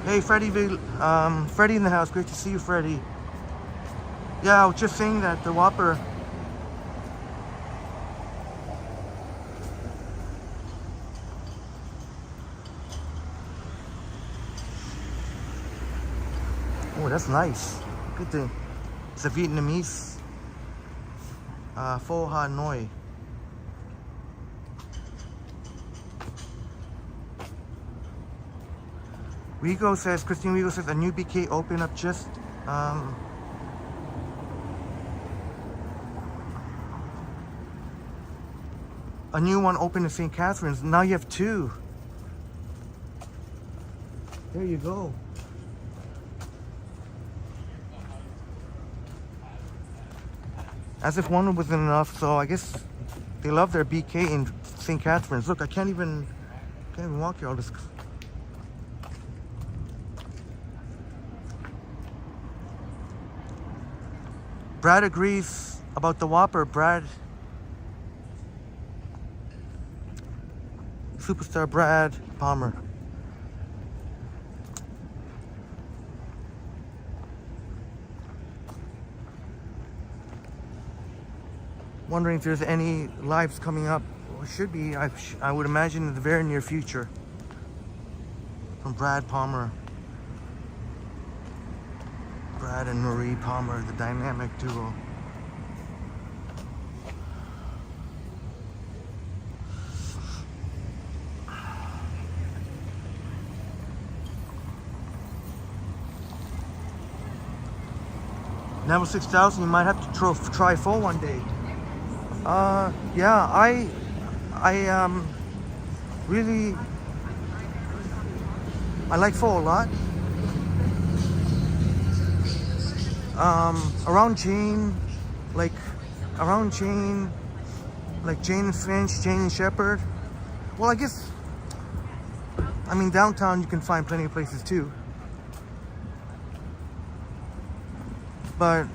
Hey, Freddie in the house. Great to see you, Freddie. Yeah, I was just saying that the Whopper. Oh, that's nice. Good thing. It's a Vietnamese Pho Ha Noi. Rigo says, Christine Rigo says, a new BK opened up just a new one opened in St. Catharines. Now you have two. There you go. As if one wasn't enough, so I guess they love their BK in St. Catharines. Look, I can't even walk here. All this. Brad agrees about the Whopper. Brad, superstar Brad Palmer. Wondering if there's any lives coming up. Well, it should be. I would imagine in the very near future. From Brad Palmer. Brad and Marie Palmer, the dynamic duo. Level 6000, you might have to try Pho one day. Yeah, I really, I like Pho a lot. Around Jane, like Jane and Finch, Jane and Shepherd. Well, I guess, I mean, downtown you can find plenty of places too. But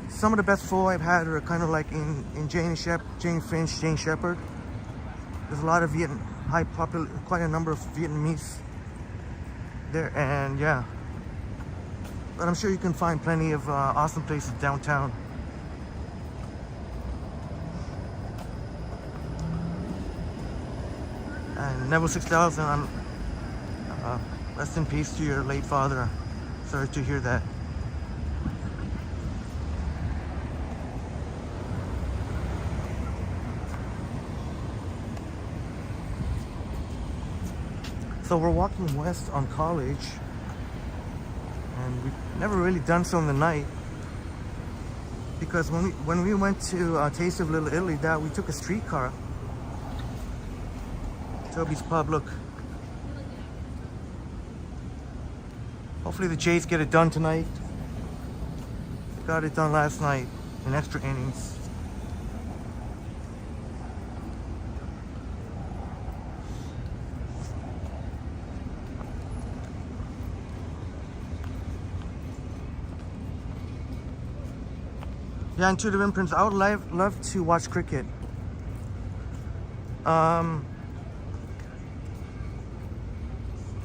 some of the best Pho I've had are kind of like in Jane Finch, Jane Shepherd. There's a lot of quite a number of Vietnamese there, and yeah. But I'm sure you can find plenty of awesome places downtown. And Neville 6000, rest in peace to your late father. Sorry to hear that. So we're walking west on College, and we've never really done so in the night, because when we went to Taste of Little Italy, we took a streetcar. Toby's Pub, look. Hopefully the Jays get it done tonight. Got it done last night in extra innings. Yeah, Intuitive Imprints. I would love to watch cricket. I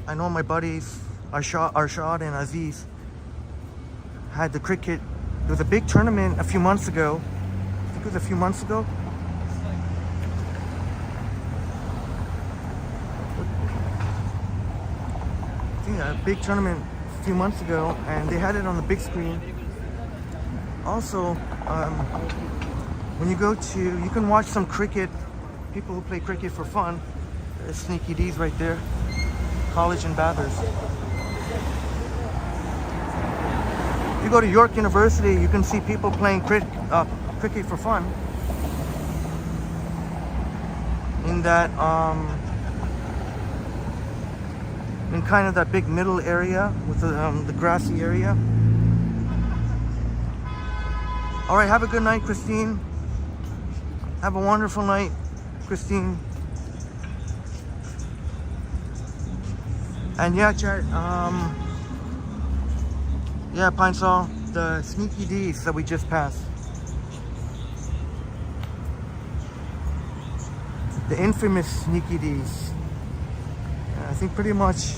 know my buddies, Arshad and Aziz, had the cricket. There was a big tournament a few months ago. I think it was a few months ago. I think a big tournament a few months ago, and they had it on the big screen. Also, when you go to, you can watch some cricket, people who play cricket for fun. There's Sneaky D's right there, College and Bathurst. If you go to York University, you can see people playing cricket for fun. In that, in kind of that big middle area with the grassy area. All right, have a good night, Christine. Have a wonderful night, Christine. And yeah, chat. Yeah, Pine Sol, the Sneaky D's that we just passed. the infamous Sneaky D's. I think pretty much,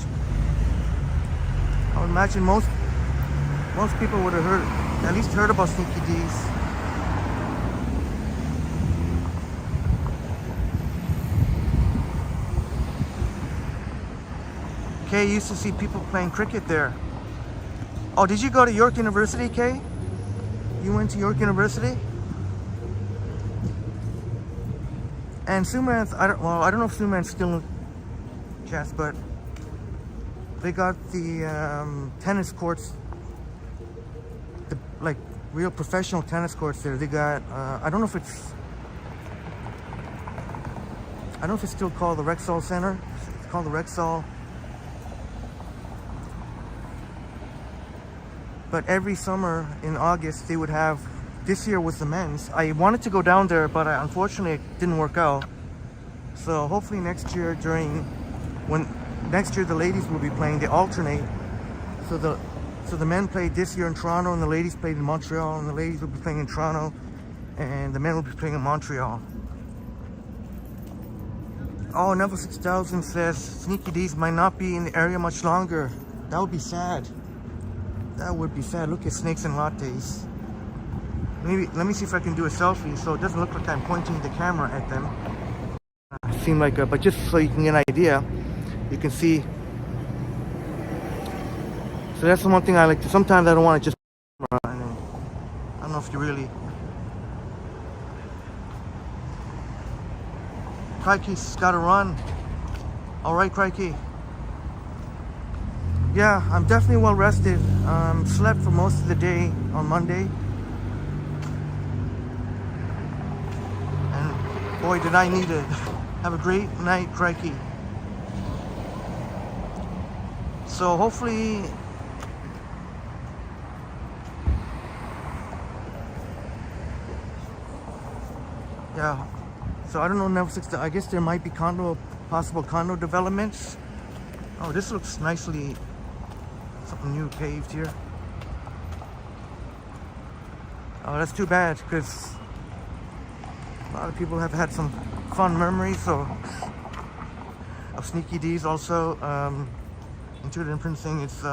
I would imagine most people would have at least heard about Sneaky D's. Kay used to see people playing cricket there. Oh, did you go to York University, Kay? You went to York University? And Sumanth, I don't know if Sumanth's still in chess, but they got the tennis courts, like real professional tennis courts there. They got, I don't know if it's still called the Rexall Center. It's called the Rexall. But every summer in August, they would have, this year was the men's. I wanted to go down there, but unfortunately it didn't work out. So hopefully next year next year the ladies will be playing, they alternate. So the men played this year in Toronto and the ladies played in Montreal, and the ladies will be playing in Toronto and the men will be playing in Montreal. Oh, Neville 6000 says Sneaky D's might not be in the area much longer. That would be sad. That would be sad. Look at Snakes and Lattes. Maybe, let me see if I can do a selfie so it doesn't look like I'm pointing the camera at them. Seem like but just so you can get an idea, you can see. So that's the one thing I like to, sometimes I don't want to just, I don't know if you really. Crikey's gotta run. Alright, Crikey. Yeah, I'm definitely well rested. Slept for most of the day on Monday. And boy, did I need it. Have a great night, Crikey. So hopefully, yeah. So I don't know, I guess there might be possible condo developments. Oh, this looks nicely, something new paved here. Oh, that's too bad, because a lot of people have had some fun memories of Sneaky D's. Also, Intuitive Imprinting, it's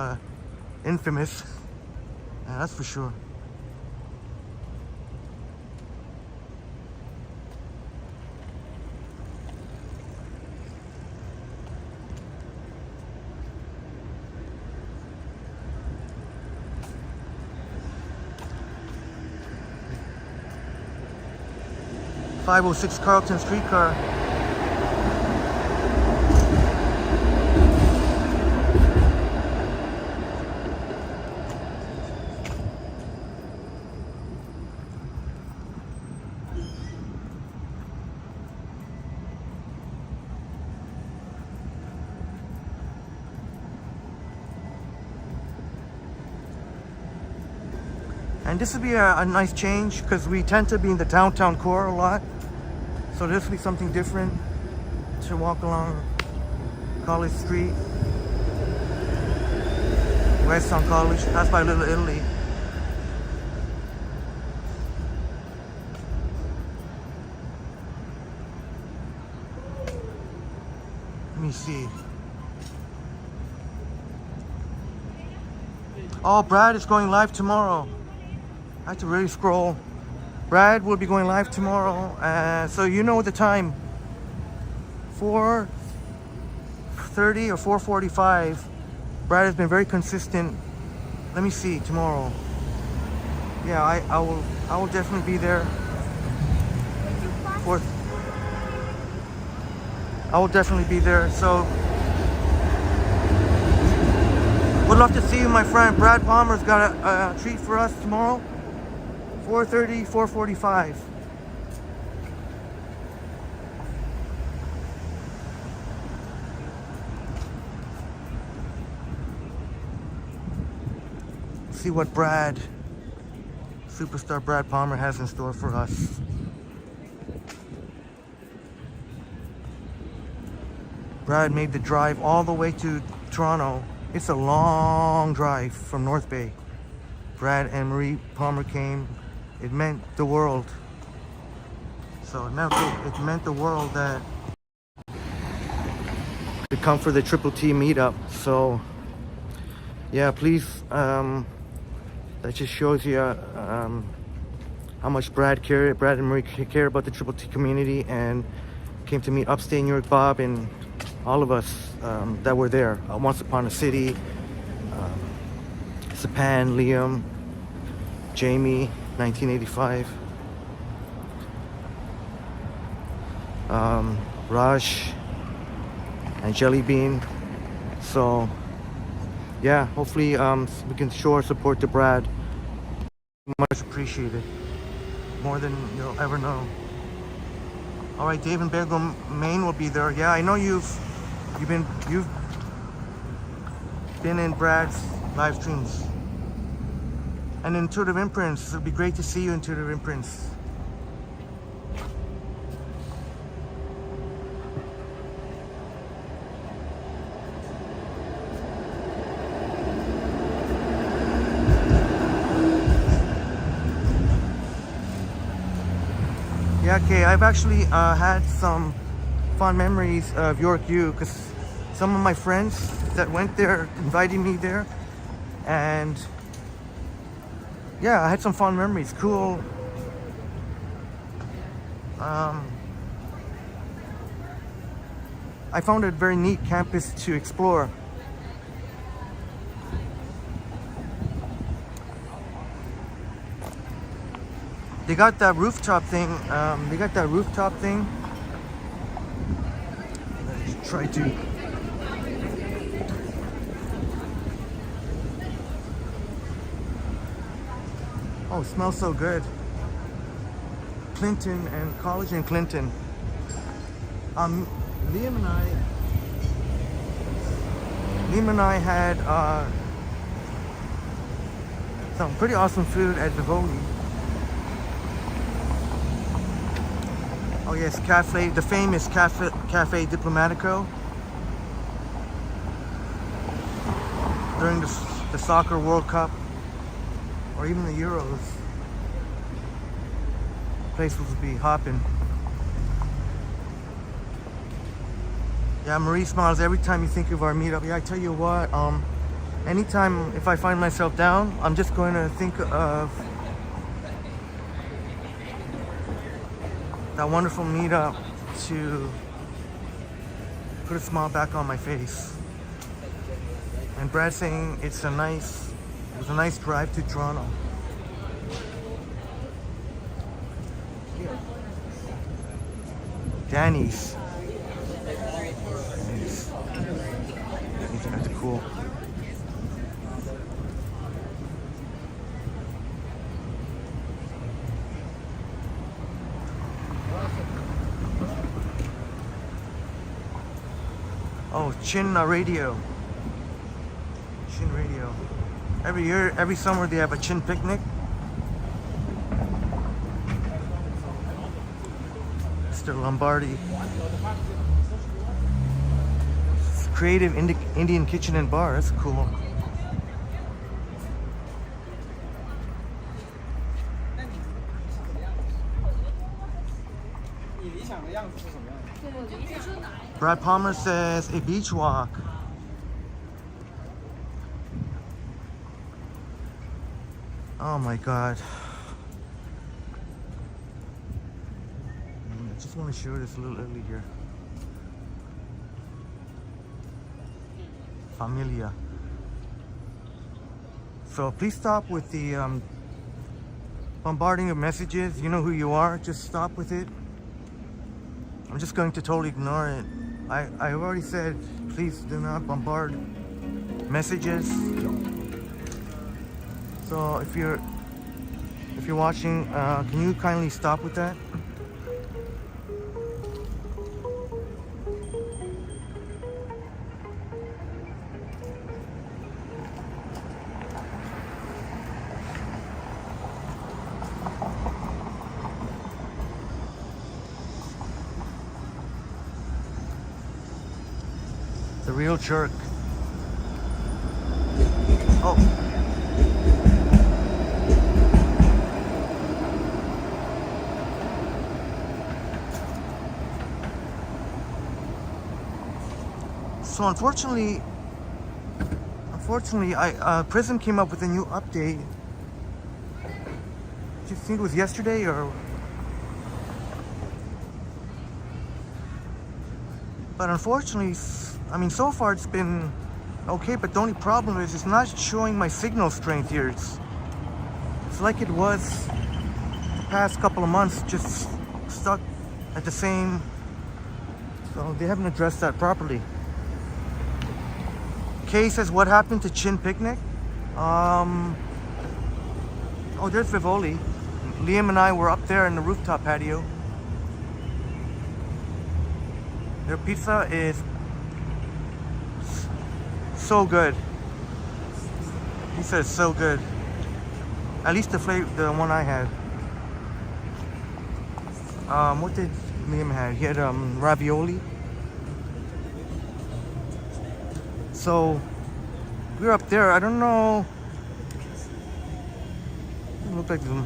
infamous, yeah, that's for sure. .506 Carlton streetcar. And this would be a nice change because we tend to be in the downtown core a lot. So this will be something different to walk along College Street, West on College, pass by Little Italy. Let me see. Oh, Brad is going live tomorrow. I have to really scroll. Brad will be going live tomorrow. So you know the time. 4:30 or 4:45. Brad has been very consistent. Let me see tomorrow. Yeah, I will definitely be there. I will definitely be there. So would love to see you, my friend. Brad Palmer's got a treat for us tomorrow. 4:30, 4:45. See what superstar Brad Palmer has in store for us. Brad made the drive all the way to Toronto. It's a long drive from North Bay. Brad and Marie Palmer came. It meant the world. So it meant the world that to come for the Triple T meetup. So yeah, please, that just shows you how much Brad and Marie care about the Triple T community, and came to meet Upstate New York Bob and all of us that were there. Once Upon a City, Sapan, Liam, Jamie, 1985, Raj, and Jelly Bean. So yeah, hopefully we can show our support to Brad. Much appreciated, more than you'll ever know. All right, Dave and Bagel Maine will be there. Yeah, I know you've been in Brad's live streams. And Intuitive Imprints, it'd be great to see you, Intuitive Imprints. Yeah, okay, I've actually had some fond memories of York U, because some of my friends that went there invited me there, and yeah, I had some fond memories. Cool. I found it a very neat campus to explore. They got that rooftop thing. Let's try to. Oh, it smells so good. Clinton and College in Clinton. Liam and I had some pretty awesome food at Vivoli. Oh yes, cafe, the famous Cafe Diplomatico. During the Soccer World Cup, or even the Euros, the place would be hopping. Yeah, Marie smiles every time you think of our meetup. Yeah, I tell you what, anytime if I find myself down, I'm just going to think of that wonderful meetup to put a smile back on my face. And Brad saying it was a nice drive to Toronto. Danny's. These guys are cool. Oh, Chin Radio. Chin Radio. Every year, every summer they have a Chin picnic. Mr. Lombardi. Creative Indian Kitchen and Bar. That's cool. Brad Palmer says a beach walk. Oh my God. I just want to show this a little early here. Familia. So please stop with the bombarding of messages. You know who you are. Just stop with it. I'm just going to totally ignore it. I already said, please do not bombard messages. So if you're watching, can you kindly stop with that? The real jerk. Oh. So unfortunately, Prism came up with a new update. Do you think it was yesterday or? But unfortunately, I mean, so far it's been okay. But the only problem is it's not showing my signal strength here. It's like it was the past couple of months, just stuck at the same. So they haven't addressed that properly. Kay says, what happened to Chin Picnic? Oh, there's Vivoli. Liam and I were up there in the rooftop patio. Their pizza is so good. He says so good. At least the flavor, the one I had. What did Liam have? He had ravioli. So we were up there. I don't know. It looked like them.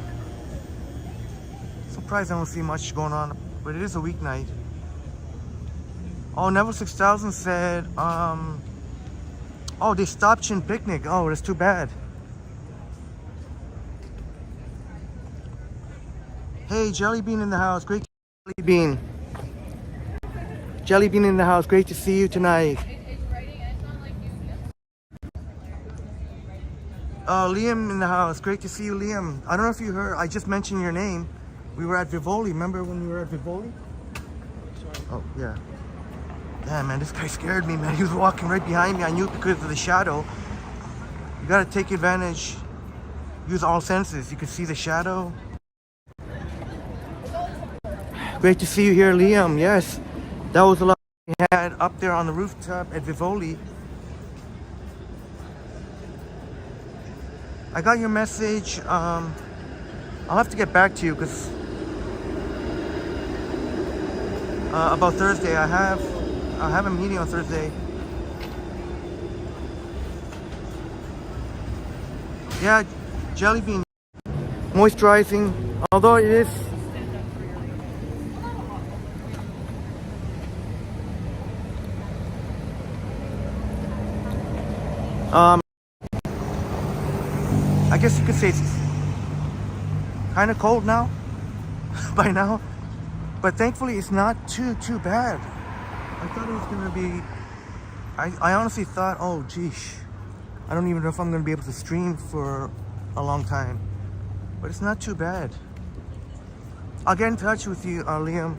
Surprised I don't see much going on, but it is a weeknight. Oh, Neville 6000 said, oh, they stopped Chin Picnic. Oh, that's too bad. Hey, Jellybean in the house. Great to see you, Jellybean. Jellybean in the house. Great to see you tonight. Liam in the house. Great to see you, Liam. I don't know if you heard. I just mentioned your name. We were at Vivoli. Remember when we were at Vivoli? Oh, yeah. Damn, man, this guy scared me, man. He was walking right behind me. I knew because of the shadow. You gotta take advantage. Use all senses. You can see the shadow. Great to see you here, Liam. Yes, that was a lot we had up there on the rooftop at Vivoli. I got your message. I'll have to get back to you because about Thursday. I have a meeting on Thursday. Yeah, Jellybean moisturizing. Although it is. I guess you could say it's kind of cold now, by now, but thankfully it's not too bad. I thought it was gonna be. I honestly thought, oh geesh, I don't even know if I'm gonna be able to stream for a long time, but it's not too bad. I'll get in touch with you, Liam.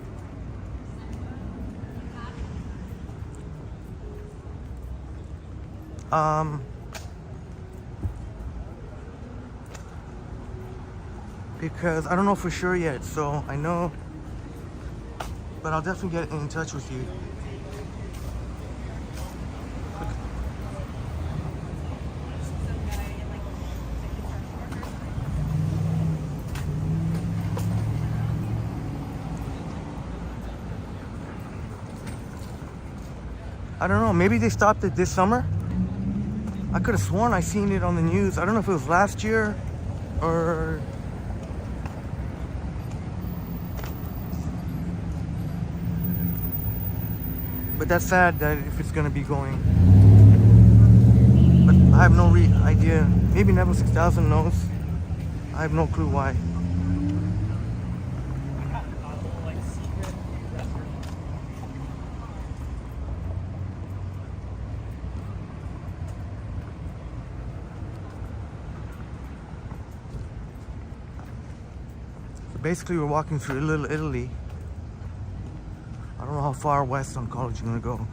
Because I don't know for sure yet, so I know, but I'll definitely get in touch with you. I don't know, maybe they stopped it this summer. I could have sworn I seen it on the news. I don't know if it was last year or. But that's sad that if it's gonna be going. But I have no idea. Maybe Neville 6000 knows. I have no clue why. So basically we're walking through Little Italy. I don't know how far west on college you're gonna go.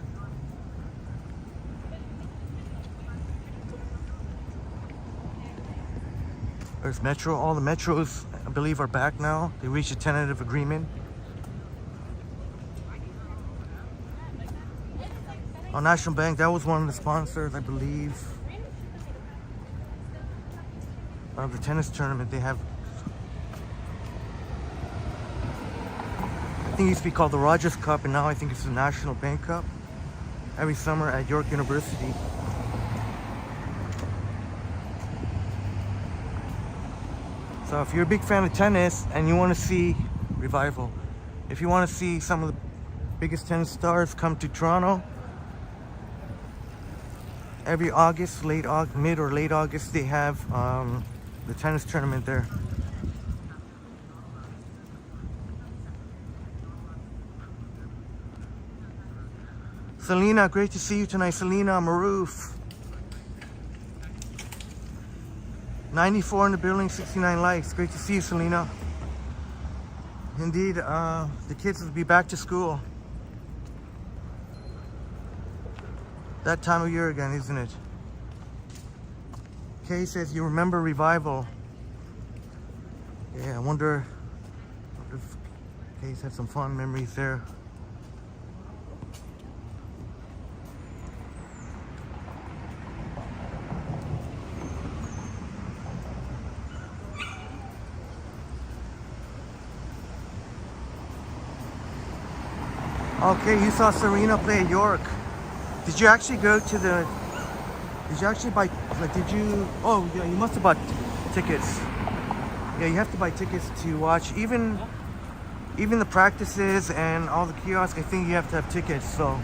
There's Metro. All the Metros, I believe, are back now. They reached a tentative agreement. On National Bank, that was one of the sponsors, I believe, of the tennis tournament. They have, I think it used to be called the Rogers Cup, and now I think it's the National Bank Cup. Every summer at York University. So if you're a big fan of tennis and you want to see revival, if you want to see some of the biggest tennis stars come to Toronto, Every August, mid or late August, they have the tennis tournament there. Selena, great to see you tonight. Selena Maroof. 94 in the building, 69 likes. Great to see you, Selena. Indeed, the kids will be back to school. That time of year again, isn't it? Kay says, you remember Revival. Yeah, I wonder if Kay's had some fond memories there. Okay, you saw Serena play at York. Did you actually go to the... Did you actually buy... Like, did you... Oh, yeah, you must have bought tickets. Yeah, you have to buy tickets to watch. Even the practices and all the kiosks, I think you have to have tickets, so...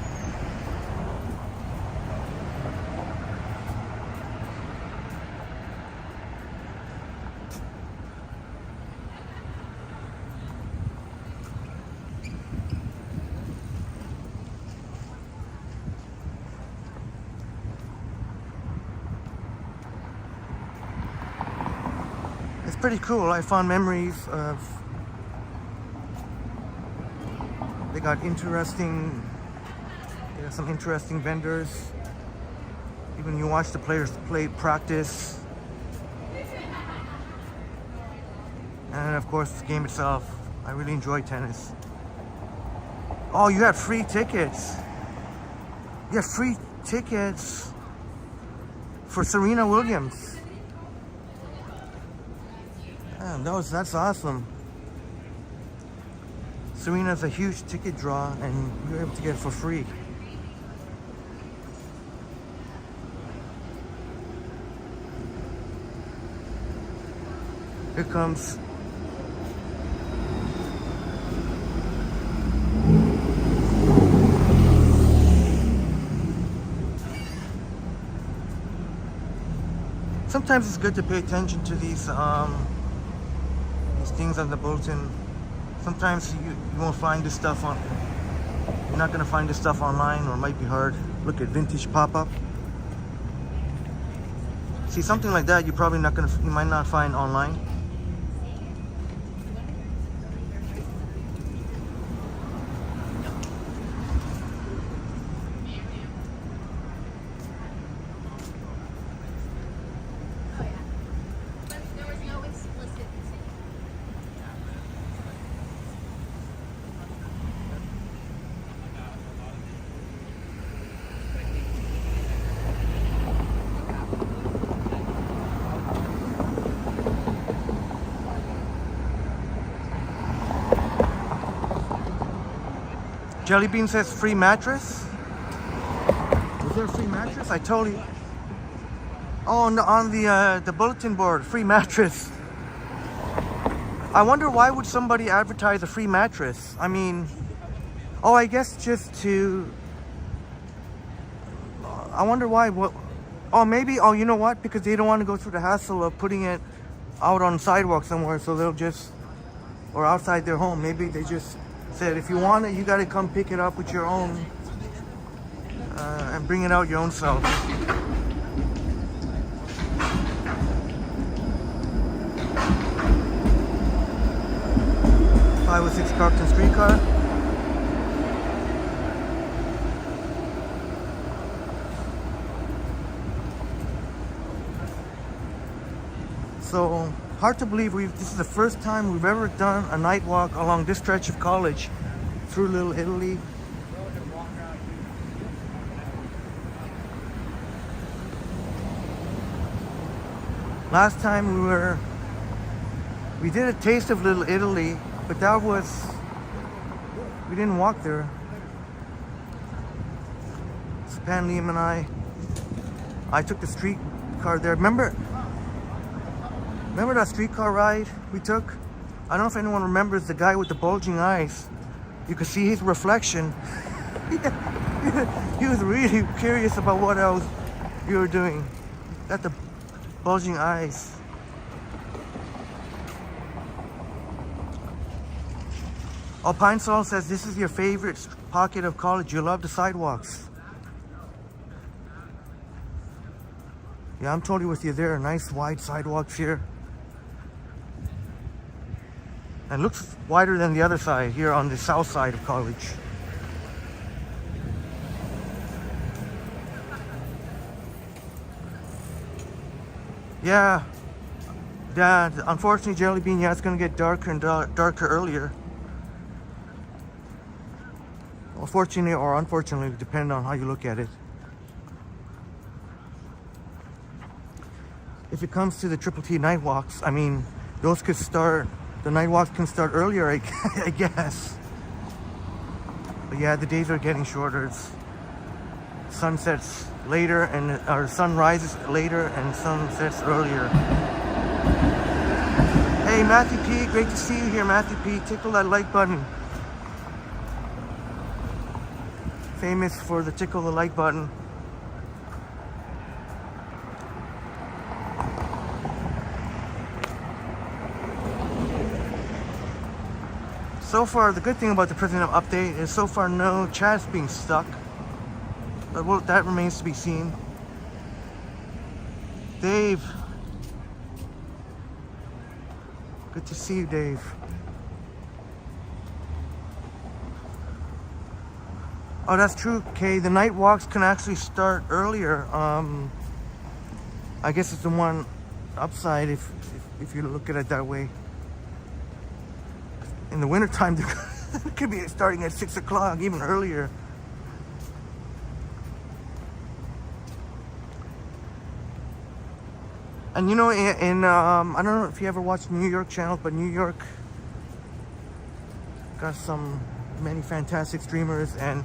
It's pretty cool. I found memories of... They got some interesting vendors. Even you watch the players play practice. And of course the game itself. I really enjoy tennis. Oh, you had free tickets. You had free tickets for Serena Williams. Man, that's awesome. Serena's a huge ticket draw and you're able to get it for free. Here comes sometimes it's good to pay attention to these things on the bulletin. Sometimes you won't find this stuff on... You're not going to find this stuff online, or it might be hard. Look at vintage pop-up. See, something like that you might not find online. Jellybean says free mattress. Was there a free mattress? I totally... Oh, on the bulletin board, free mattress. I wonder why would somebody advertise a free mattress? I mean, oh, I guess just to... I wonder why. What? Oh, maybe. Oh, you know what? Because they don't want to go through the hassle of putting it out on the sidewalk somewhere, so they'll just... Or outside their home. Maybe they just said, if you want it, you got to come pick it up with your own and bring it out your own self. Five or six Carlton streetcar. So hard to believe this is the first time we've ever done a night walk along this stretch of college through Little Italy. Last time we did a taste of Little Italy, but we didn't walk there. So Pan Liam and I took the streetcar there. Remember that streetcar ride we took? I don't know if anyone remembers the guy with the bulging eyes. You could see his reflection. He was really curious about what I was you were doing. Got the bulging eyes. Alpine Soul says this is your favorite pocket of college. You love the sidewalks. Yeah, I'm totally with you there. Nice wide sidewalks here. And looks wider than the other side here on the south side of college. Yeah. Yeah, unfortunately, Jelly Bean, yeah, it's gonna get darker and darker earlier. Well, fortunately or unfortunately, depending on how you look at it. If it comes to the Triple T night walks, I mean, those could start, the night walks can start earlier, I guess. But yeah, the days are getting shorter. It's sunsets later and or sun rises later and sun sets earlier. Hey, Matthew P, great to see you here, Matthew P. Tickle that like button. Famous for the tickle the like button. So far, the good thing about the president update is so far no chats being stuck. But well, that remains to be seen. Dave. Good to see you, Dave. Oh, that's true, Kay. The night walks can actually start earlier. I guess it's the one upside if you look at it that way. In the wintertime, it could be starting at 6 o'clock, even earlier. And you know, I don't know if you ever watched New York channel, but New York got many fantastic streamers, and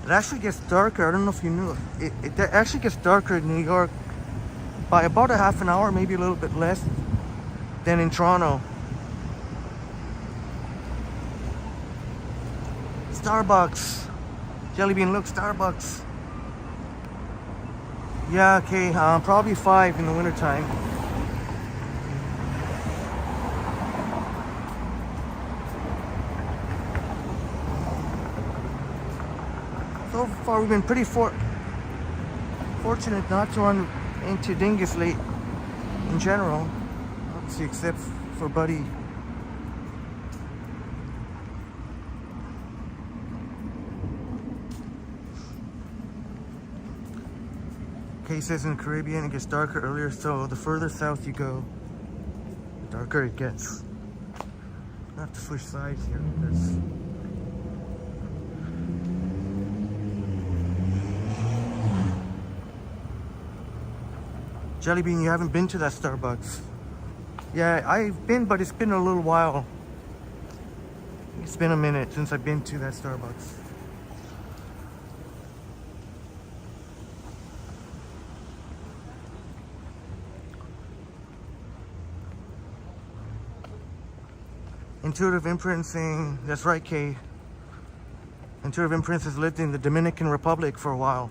it actually gets darker. I don't know if you knew. It actually gets darker in New York by about a half an hour, maybe a little bit less than in Toronto. Starbucks. Jellybean, look, Starbucks. Yeah, okay, probably 5 in the wintertime. So far, we've been pretty fortunate not to run into dingus late in general, obviously, except for Buddy. Kay says in the Caribbean it gets darker earlier, so the further south you go, the darker it gets. I have to switch sides here because Jellybean, you haven't been to that Starbucks. Yeah, I've been, but it's been a little while. It's been a minute since I've been to that Starbucks. Intuitive Imprinting, that's right, Kay. Intuitive Imprints has lived in the Dominican Republic for a while.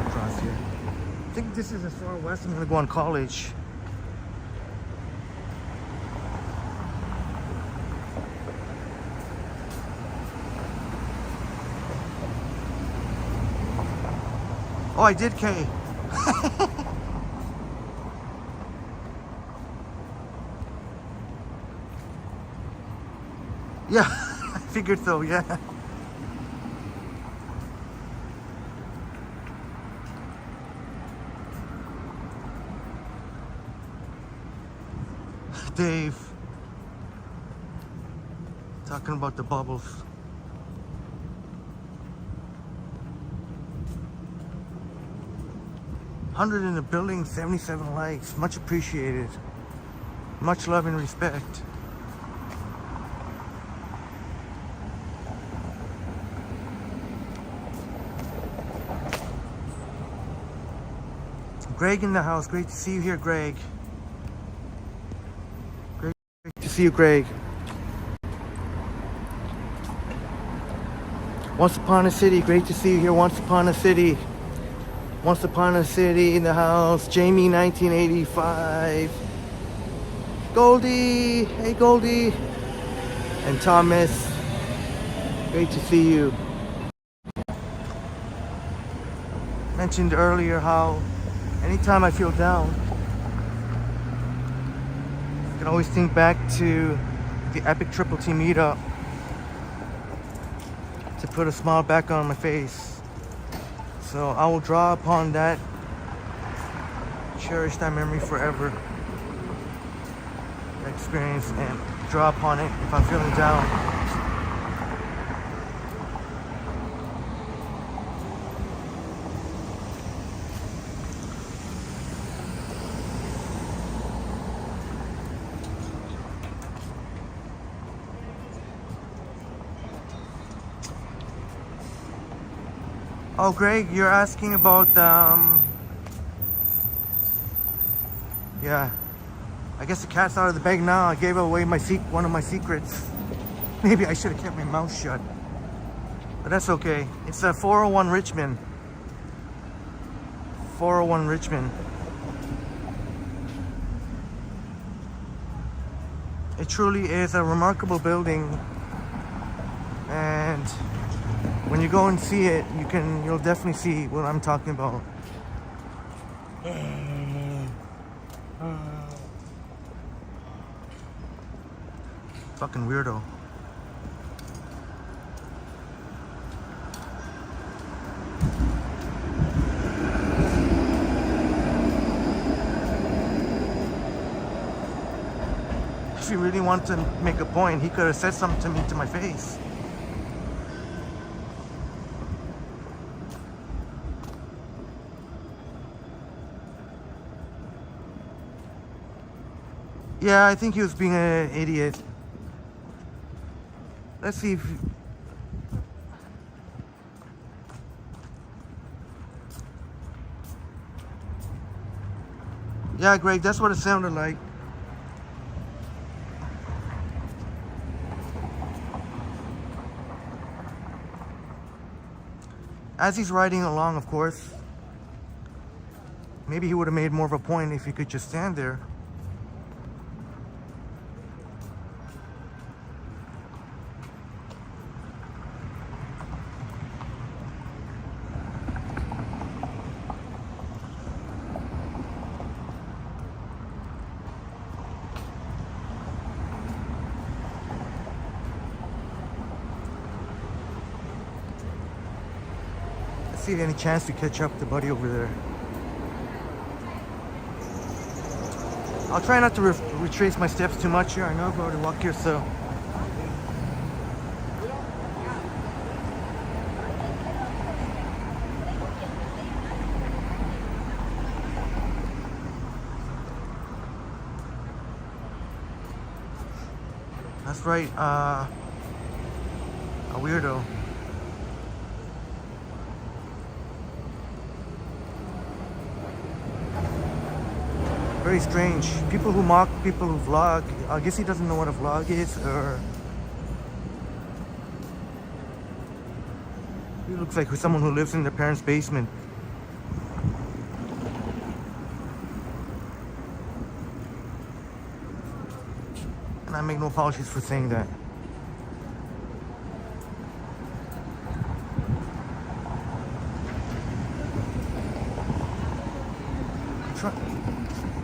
Across here. I think this is as far west I'm gonna go on college. Oh, I did, Kay. Yeah, I figured so, yeah. Dave. Talking about the bubbles. 100 in the building, 77 likes. Much appreciated. Much love and respect. Greg in the house. Great to see you here, Greg. Great to see you, Greg. Once Upon a City, great to see you here. Once Upon a City. Once Upon a City in the house. Jamie 1985. Goldie. Hey, Goldie. And Thomas. Great to see you. Mentioned earlier how anytime I feel down, I can always think back to the Epic Triple T meetup to put a smile back on my face. So I will draw upon that, cherish that memory forever, that experience, and draw upon it if I'm feeling down. Oh, Greg, you're asking about, yeah, I guess the cat's out of the bag now. I gave away one of my secrets. Maybe I should have kept my mouth shut, but that's okay. It's a 401 Richmond. 401 Richmond. It truly is a remarkable building, and when you go and see it, you'll definitely see what I'm talking about. Fucking weirdo. If he really wanted to make a point, he could have said something to me to my face. Yeah, I think he was being an idiot. Let's see if... Yeah, Greg, that's what it sounded like. As he's riding along, of course, maybe he would have made more of a point if he could just stand there. See any chance to catch up to Buddy over there. I'll try not to retrace my steps too much here. I know I've already walked here, so. That's right, a weirdo. Very strange. People who mock people who vlog, I guess he doesn't know what a vlog is, or... He looks like someone who lives in their parents' basement. And I make no apologies for saying that.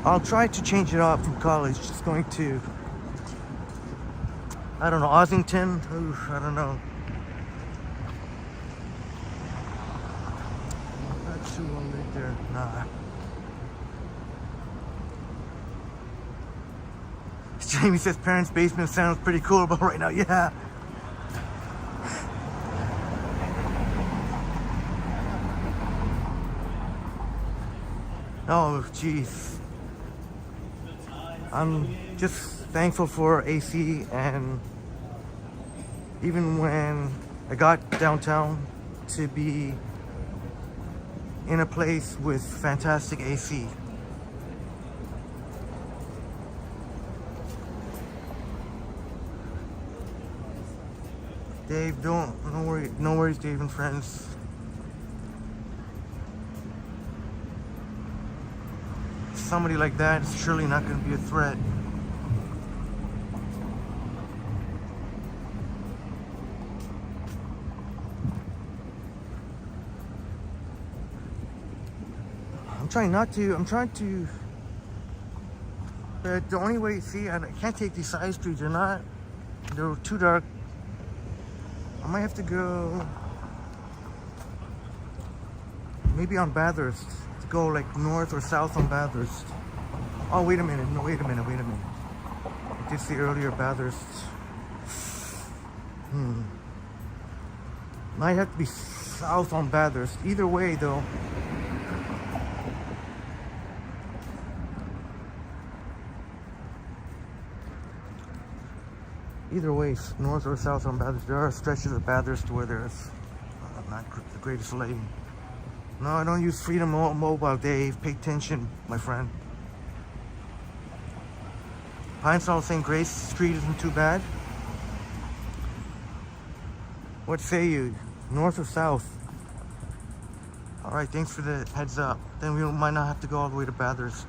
I'll try to change it up from college. Just going to, I don't know, Ossington? Oof, I don't know. Not too long right there. Nah. Jamie says parents' basement sounds pretty cool about right now. Yeah. Oh, jeez. I'm just thankful for AC, and even when I got downtown, to be in a place with fantastic AC. Dave, no worry, no worries, Dave and friends. Somebody like that is surely not going to be a threat. I'm trying to, but the only way, see, I can't take these side streets, they're too dark. I might have to go, maybe on Bathurst, to go like north or south on Bathurst. Oh, wait a minute, no, wait a minute. I did see earlier Bathurst. Might have to be south on Bathurst. Either way, though. Either way, north or south on Bathurst. There are stretches of Bathurst where there's not the greatest lighting. No, I don't use Freedom Mobile, Dave. Pay attention, my friend. Pinestone St. Grace Street isn't too bad. What say you? North or south? Alright, thanks for the heads up. Then we might not have to go all the way to Bathurst.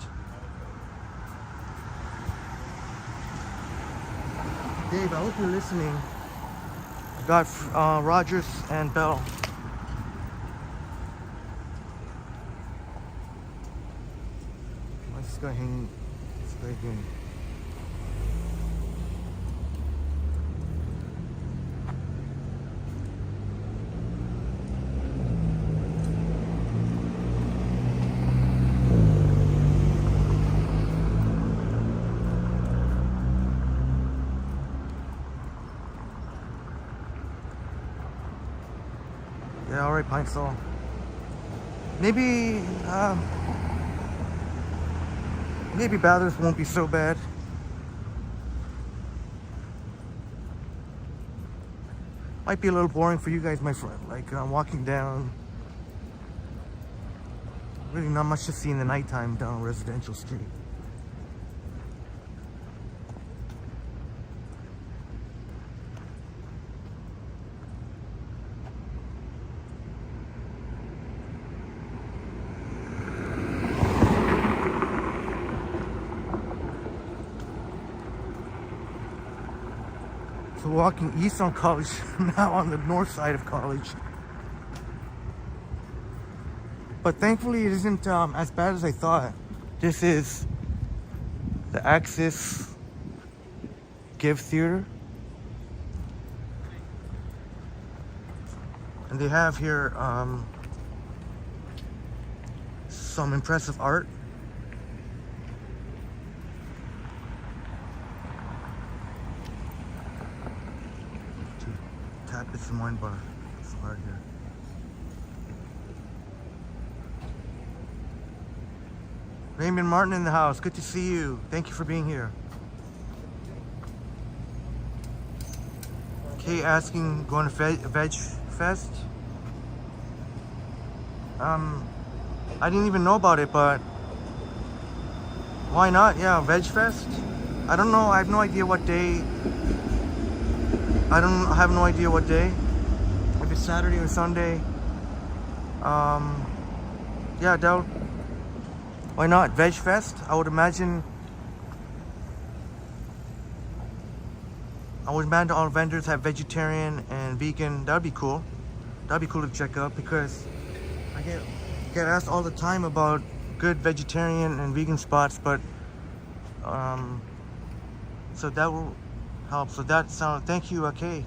Dave, I hope you're listening. I got Rogers and Bell. What's this guy hanging? This guy doing? Yeah, alright, Pinestone. Maybe Bathurst won't be so bad. Might be a little boring for you guys, my friend. Like walking down. Really not much to see in the nighttime down a residential street. So walking east on College, now on the north side of College. But thankfully it isn't as bad as I thought. This is the Axis Give Theater. And they have here some impressive art. Tapas and wine bar. It's hard here. Raymond Martin in the house. Good to see you. Thank you for being here. Kay asking, going to Veg Fest? I didn't even know about it, but why not? Yeah, Veg Fest. I don't know. I have no idea what day. I have no idea what day. If it's Saturday or Sunday. Yeah, doubt. Why not? Veg Fest? I would imagine all vendors have vegetarian and vegan. That'd be cool. That'd be cool to check out because I get asked all the time about good vegetarian and vegan spots, but so that will help. So that sound. Thank you, okay.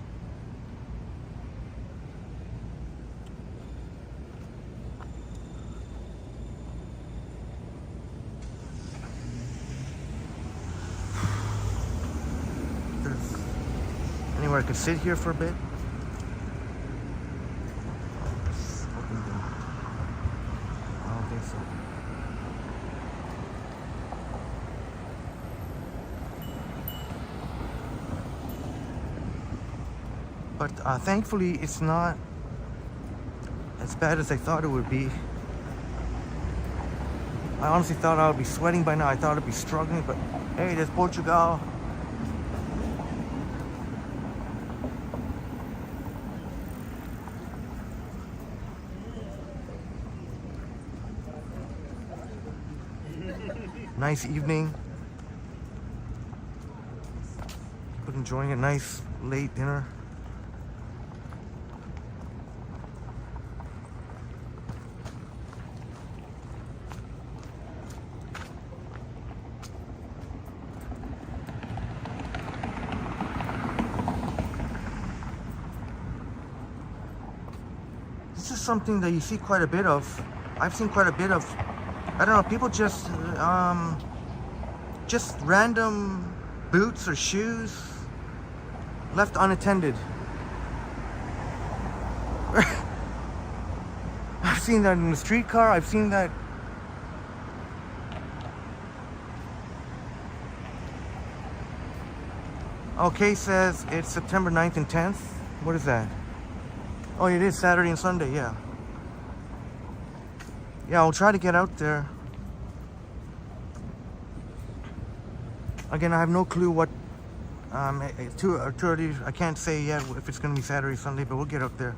Anywhere I could sit here for a bit. I don't think so. But thankfully, it's not as bad as I thought it would be. I honestly thought I would be sweating by now. I thought I'd be struggling, but hey, there's Portugal. Nice evening. People enjoying a nice late dinner. This is something that you see quite a bit of. I've seen quite a bit of. I don't know, people just random boots or shoes left unattended. I've seen that in the streetcar. I've seen that. Okay, says it's September 9th and 10th. What is that? Oh, it is Saturday and Sunday, yeah. Yeah, I'll try to get out there. Again, I have no clue what, it's too early. I can't say yet if it's going to be Saturday, Sunday, but we'll get out there.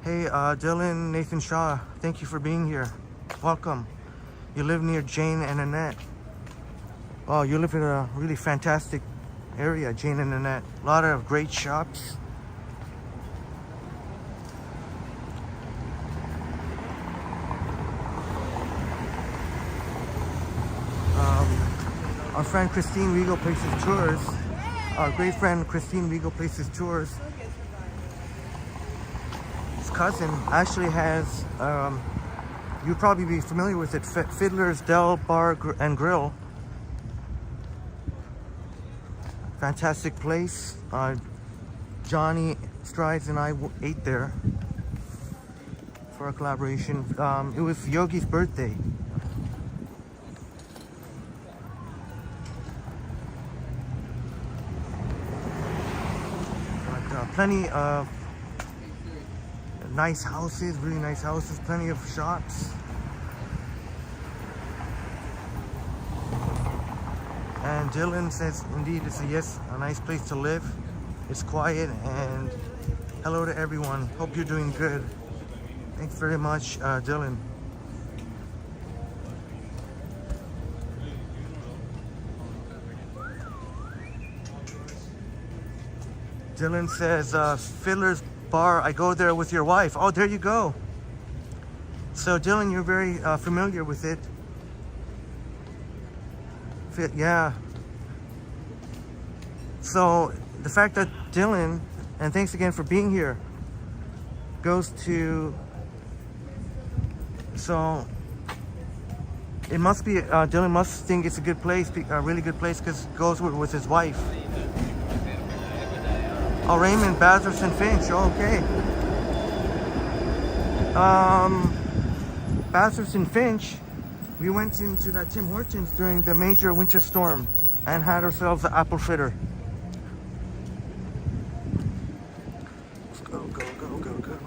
Hey, Dylan, Nathan Shaw, thank you for being here. Welcome. You live near Jane and Annette. Oh, you live in a really fantastic area, Jane and Annette. A lot of great shops. Our friend Christine Regal Places Tours, our great friend Christine Regal Places Tours, his cousin actually has, you'd probably be familiar with it, Fiddler's Del Bar and Grill. Fantastic place. Johnny Strides and I ate there for a collaboration. It was Yogi's birthday. Plenty of nice houses, really nice houses, plenty of shops. And Dylan says, indeed, it's a nice place to live. It's quiet, and hello to everyone. Hope you're doing good. Thanks very much, Dylan. Dylan says, Fiddler's Bar, I go there with your wife. Oh, there you go. So Dylan, you're very familiar with it. Yeah. So the fact that Dylan, and thanks again for being here, goes to, so it must be, Dylan must think it's a good place, a really good place, because it goes with his wife. Oh, Raymond, Bazerson Finch. Oh, okay. Bazerson Finch. We went into that Tim Hortons during the major winter storm and had ourselves an apple fritter. Let's go, go, go, go, go.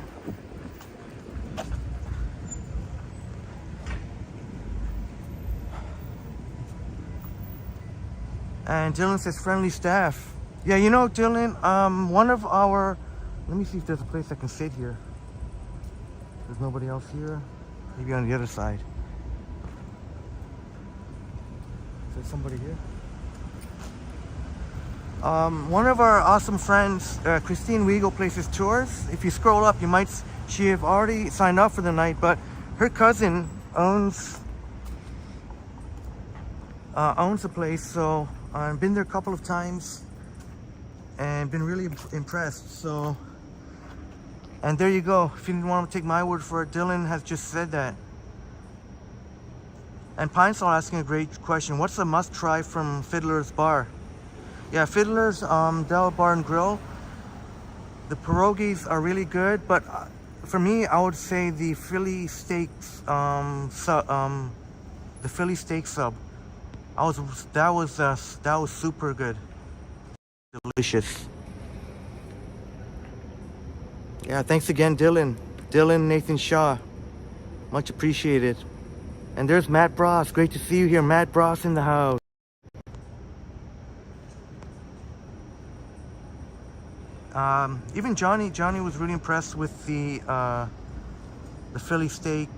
And Dylan says friendly staff. Yeah, you know, Dylan, one of our, let me see if there's a place I can sit here. There's nobody else here. Maybe on the other side. Is there somebody here? One of our awesome friends, Christine Regal Places Tours. If you scroll up, you might, she have already signed up for the night, but her cousin owns a place, so I've been there a couple of times and been really impressed. So, and there you go. If you didn't want to take my word for it, Dylan has just said that. And Pinestone asking a great question. What's a must try from Fiddler's Bar? Yeah, Fiddler's Del Bar and Grill. The pierogies are really good, but for me, I would say the Philly steaks, the Philly steak sub. That was super good. Delicious. Yeah, thanks again, Dylan. Dylan Nathan Shaw. Much appreciated. And there's Matt Bross. Great to see you here. Matt Bross in the house. Even Johnny was really impressed with the Philly steak.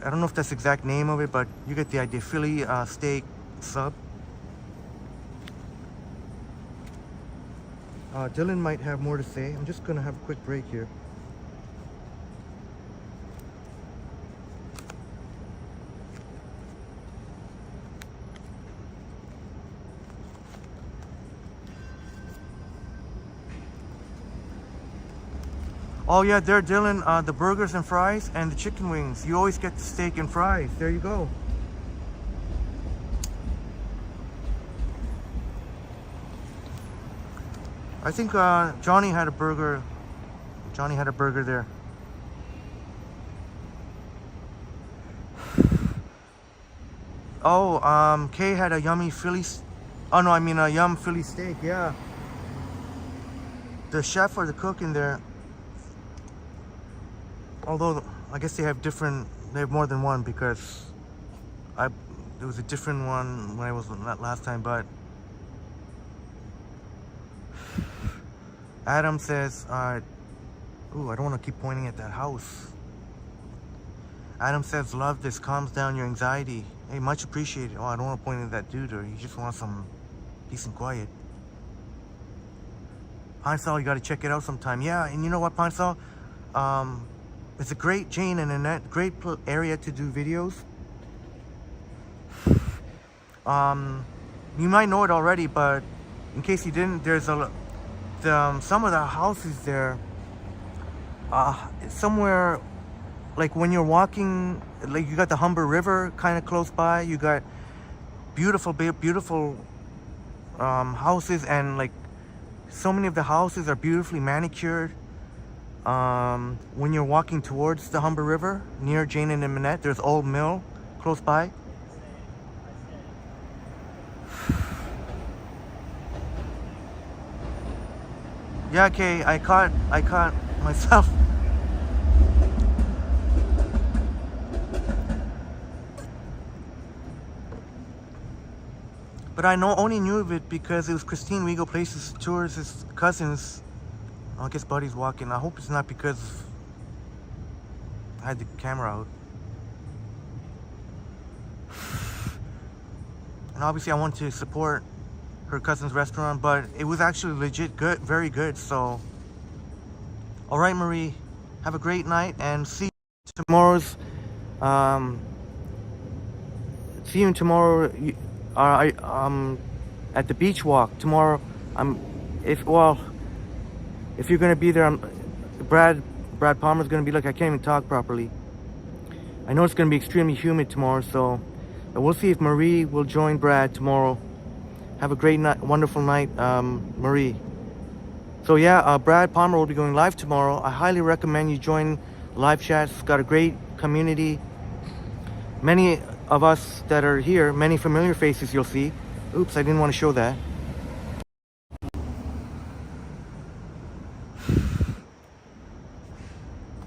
I don't know if that's the exact name of it, but you get the idea. Philly steak sub. Dylan might have more to say. I'm just gonna have a quick break here. Oh yeah, there, Dylan, the burgers and fries and the chicken wings. You always get the steak and fries. There you go. I think Johnny had a burger. Johnny had a burger there. Oh, Kay had a yummy Philly. Oh no, I mean a yum Philly steak. Yeah. The chef or the cook in there. Although I guess they have different. They have more than one because there was a different one when I was last time, but. Adam says, ooh, I don't want to keep pointing at that house. Adam says, love this, calms down your anxiety. Hey, much appreciated. Oh, I don't want to point at that dude, or you just want some peace and quiet. Pine Sol, you got to check it out sometime. Yeah, and you know what, Pine Sol? It's a great Jane and Annette, great area to do videos. You might know it already, but in case you didn't, there's some of the houses there, somewhere like when you're walking, like you got the Humber River kind of close by. You got beautiful houses, and like so many of the houses are beautifully manicured. When you're walking towards the Humber River near Jane and Minette, there's Old Mill close by. Yeah, okay, I caught myself. But I only knew of it because it was Christine Wiegel Places tours his cousins. I guess Buddy's walking. I hope it's not because I had the camera out. And obviously I want to support her cousin's restaurant, but it was actually legit good, very good. So, all right, Marie, have a great night and see you tomorrow's. See you tomorrow. At the beach walk tomorrow. If you're gonna be there, Brad Palmer's gonna be like, I can't even talk properly. I know it's gonna be extremely humid tomorrow, so we'll see if Marie will join Brad tomorrow. Have a great night, wonderful night, Marie. So yeah, Brad Palmer will be going live tomorrow. I highly recommend you join live chats. It's got a great community. Many of us that are here, many familiar faces you'll see. Oops, I didn't want to show that.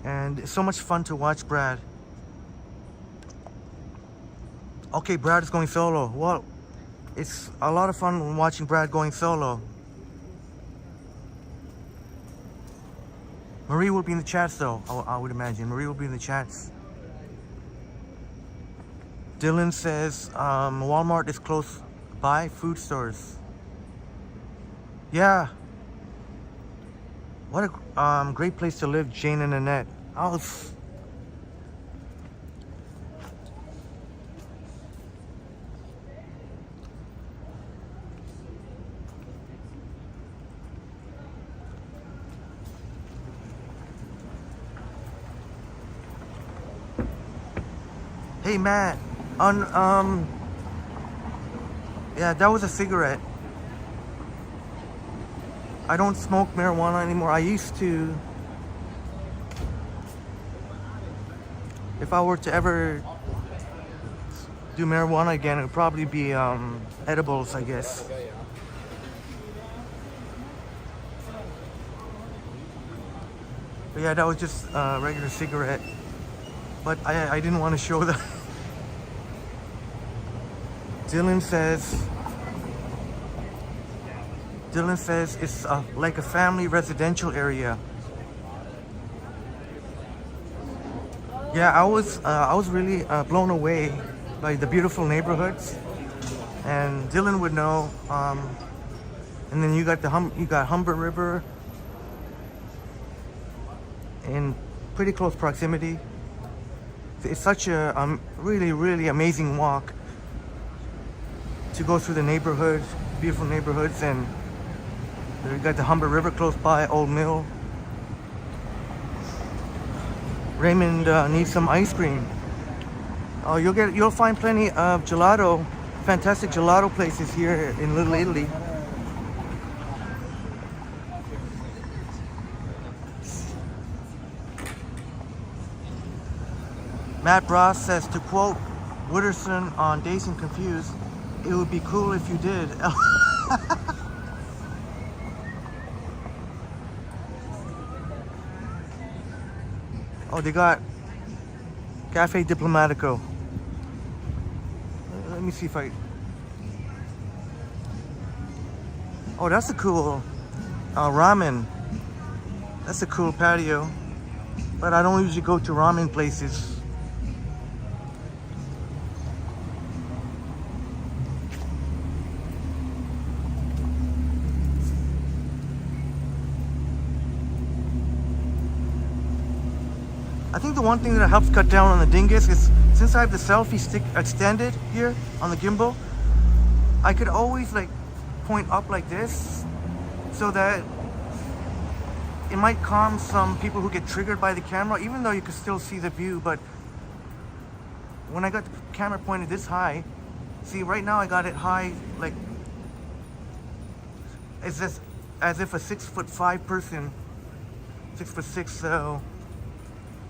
And it's so much fun to watch Brad. Okay, Brad is going solo. Well, it's a lot of fun watching Brad going solo. Marie will be in the chats though, I would imagine. Marie will be in the chats. Dylan says, Walmart is close by, food stores. Yeah. What a great place to live, Jane and Annette. Hey Matt, yeah, that was a cigarette. I don't smoke marijuana anymore. I used to. If I were to ever do marijuana again, it would probably be edibles, I guess. But yeah, that was just a regular cigarette. But I didn't want to show that. Dylan says it's like a family residential area. Yeah, I was really blown away by the beautiful neighborhoods, and Dylan would know. And then you got you got Humber River in pretty close proximity. It's such a really really amazing walk to go through the neighborhood, beautiful neighborhoods, and you got the Humber River close by, Old Mill. Raymond needs some ice cream. Oh, you'll find plenty of gelato, fantastic gelato places here in Little Italy. Matt Ross says, to quote Wooderson on Dazed and Confused, it would be cool if you did. Oh, they got Cafe Diplomatico. Let me see if I... Oh, that's a cool ramen. That's a cool patio. But I don't usually go to ramen places. I think the one thing that helps cut down on the dingus is, since I have the selfie stick extended here on the gimbal, I could always like point up like this, so that it might calm some people who get triggered by the camera, even though you can still see the view. But when I got the camera pointed this high, see right now I got it high, like as if a 6'5" person, 6'6", so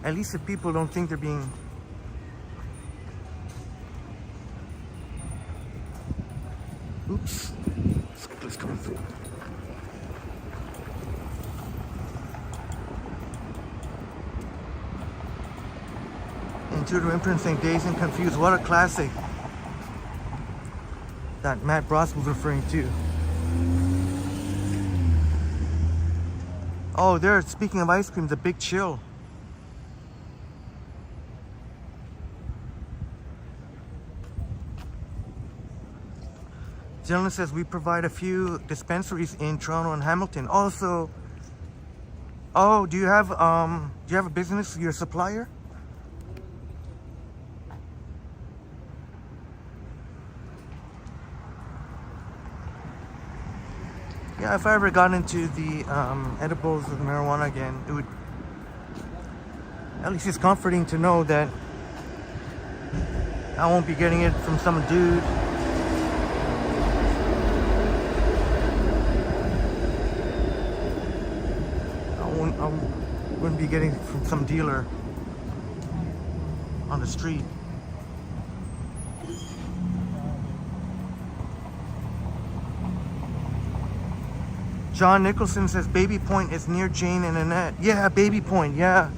at least if people don't think they're being... Oops. Let's go through. Intuitive Imprint saying Dazed and Confused. What a classic that Matt Ross was referring to. Oh, there, speaking of ice cream, the Big Chill. Gentleman says we provide a few dispensaries in Toronto and Hamilton. Also, oh, do you have a business? You're a supplier? Yeah, if I ever got into the edibles of marijuana again, it would, at least it's comforting to know that I won't be getting it from some dude. I wouldn't be getting it from some dealer on the street. John Nicholson says Baby Point is near Jane and Annette. Yeah, Baby Point, yeah.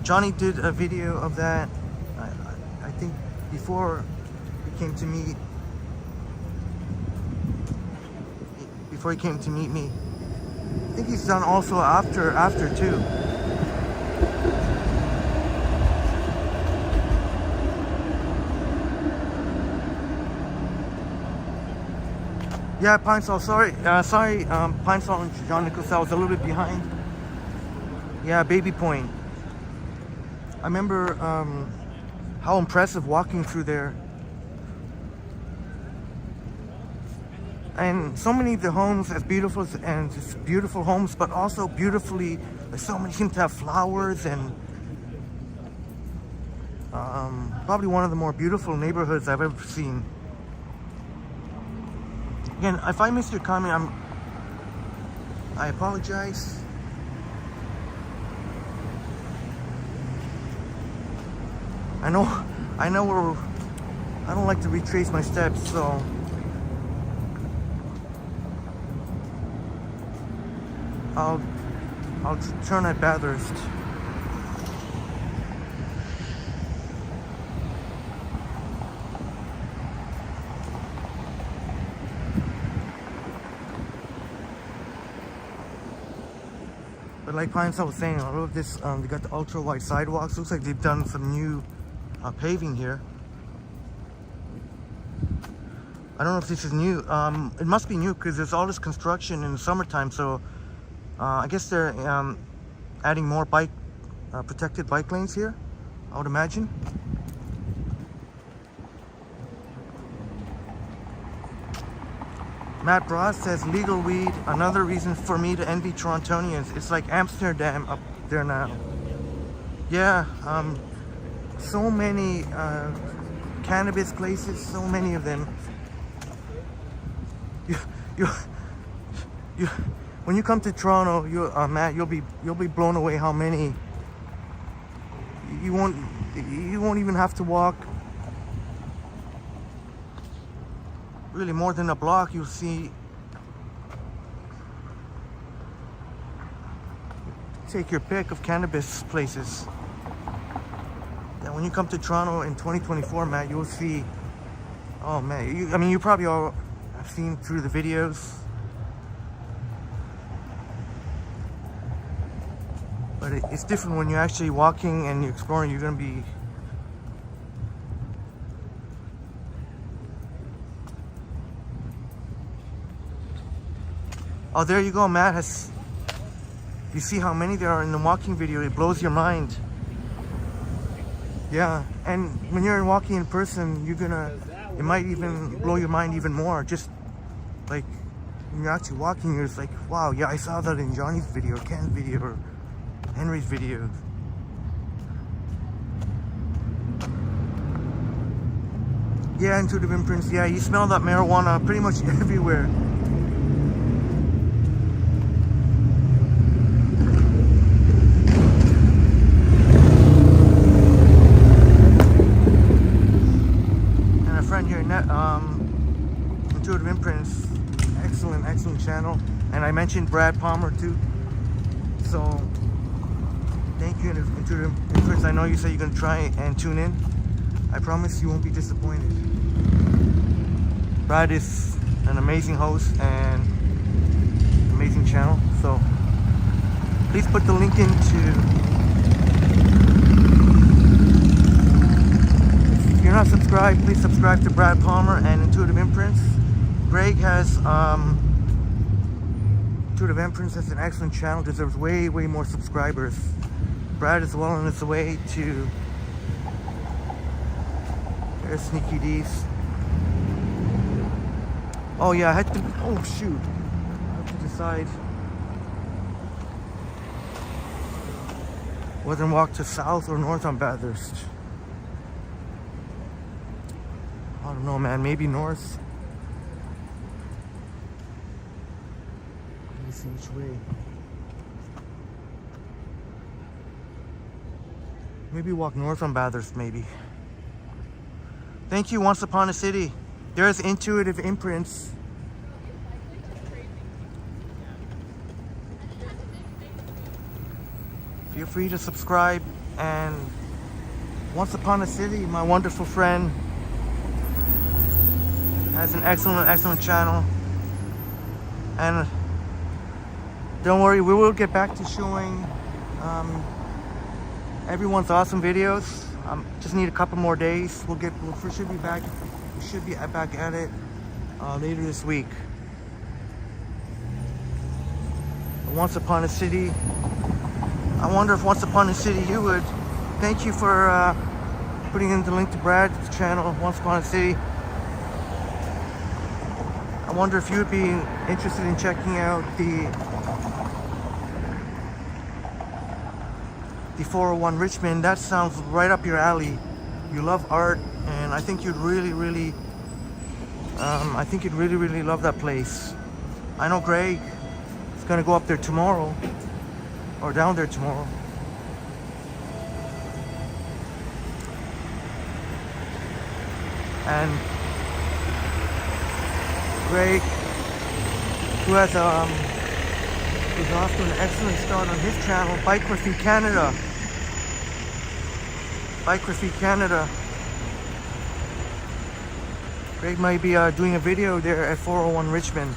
Johnny did a video of that, I think before he came to meet, me. I think he's done also after too. Yeah, Pine Sol, sorry, Pine Sol and John Nichols, I was a little bit behind. Yeah, Baby Point. I remember how impressive walking through there. And so many of the homes as beautiful and just beautiful homes, but also beautifully, so many seem to have flowers, and probably one of the more beautiful neighborhoods I've ever seen. Again, if I missed your comment, I apologize. I know I don't like to retrace my steps, so I'll turn at Bathurst. But like Pine was saying, I love this. They got the ultra wide sidewalks. Looks like they've done some new paving here. I don't know if this is new. It must be new because there's all this construction in the summertime. So I guess they're adding more protected bike lanes here, I would imagine. Matt Bros says legal weed, another reason for me to envy Torontonians. It's like Amsterdam up there now. Yeah, so many cannabis places, so many of them. You when you come to Toronto, Matt, you'll be blown away how many. You won't even have to walk really more than a block. You'll see, take your pick of cannabis places. And when you come to Toronto in 2024, Matt, you'll see, oh man, I mean, you probably all have seen through the videos, but it's different when you're actually walking and you're exploring. You're gonna be oh, there you go, Matt. You see how many there are in the walking video? It blows your mind. Yeah, and when you're walking in person, it might even blow your mind even more. Just like when you're actually walking, you're just like, wow, yeah, I saw that in Johnny's video, Ken's video, or Henry's video. Yeah, Intuitive Imprints. Yeah, you smell that marijuana pretty much everywhere. Here, Intuitive Imprints, excellent channel, and I mentioned Brad Palmer too. So thank you, Intuitive Imprints. I know you say you're gonna try and tune in. I promise you won't be disappointed. Brad is an amazing host and amazing channel. So please put the link into. If you're not subscribed, please subscribe to Brad Palmer and Intuitive Imprints. Greg has Intuitive Imprints has an excellent channel, deserves way more subscribers. Brad is well on his way to. There's Sneaky D's. Oh yeah, I had to. Oh shoot! I have to decide whether to walk to south or north on Bathurst. I don't know, man. Maybe north. Let me see which way. Maybe walk north on Bathurst, maybe. Thank you, Once Upon a City. There's Intuitive Imprints. Feel free to subscribe. And Once Upon a City, my wonderful friend, has an excellent channel. And don't worry, we will get back to showing everyone's awesome videos. Just need a couple more days. We should be back at it later this week. Once Upon a City. I wonder if Once Upon a City you would. Thank you for putting in the link to Brad's channel, Once Upon a City. I wonder if you'd be interested in checking out the 401 Richmond. That sounds right up your alley. You love art, and I think you'd really love that place. I know Greg is gonna go up there tomorrow, or down there tomorrow. And Greg, who has is off to an excellent start on his channel, Biography Canada. Biography Canada. Greg might be doing a video there at 401 Richmond.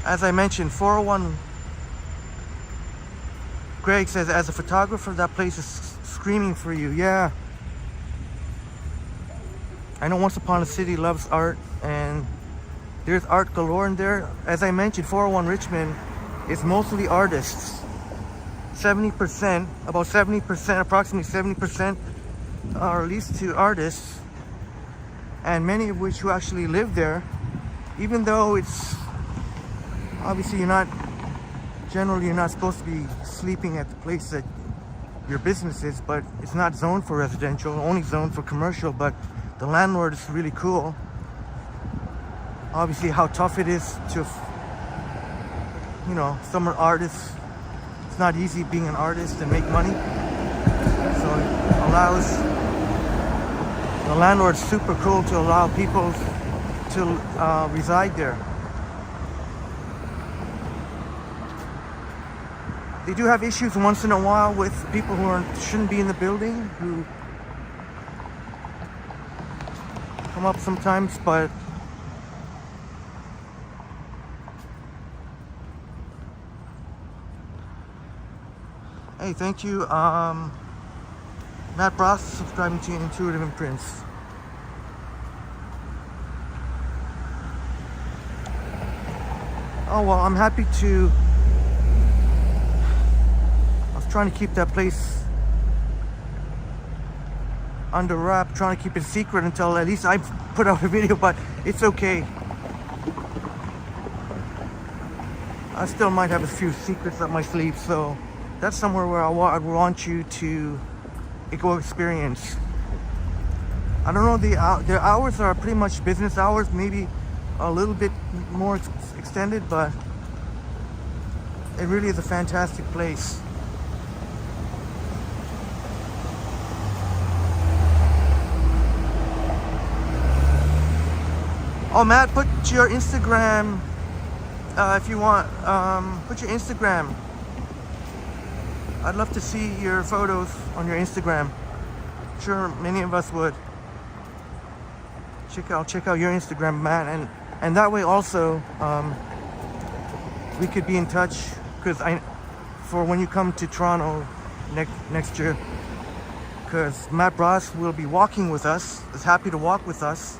As I mentioned, 401 Greg says, as a photographer, that place is screaming for you. Yeah. I know Once Upon a City loves art, and there's art galore in there. As I mentioned, 401 Richmond is mostly artists. 70%, about 70%, approximately 70% are leased to artists, and many of which who actually live there, even though it's obviously you're not supposed to be sleeping at the place that your business is, but it's not zoned for residential, only zoned for commercial. But the landlord is really cool. Obviously how tough it is to, you know, some are artists. It's not easy being an artist and make money. So it allows, the landlord's super cool to allow people to reside there. They do have issues once in a while with people who shouldn't be in the building, who come up sometimes, but hey, thank you, Matt Bross, subscribing to Intuitive Imprints. Oh well, I'm happy to. I was trying to keep that place under wrap, trying to keep it secret until at least I put out a video, but it's okay. I still might have a few secrets up my sleeve, so that's somewhere where I want you to go experience. I don't know, the hours are pretty much business hours, maybe a little bit more extended, but it really is a fantastic place. Oh, Matt, put your Instagram, if you want, put your Instagram. I'd love to see your photos on your Instagram. I'm sure many of us would. Check out your Instagram, Matt, and that way also we could be in touch, because for when you come to Toronto next year, because Matt Bross will be walking with us. Is happy to walk with us.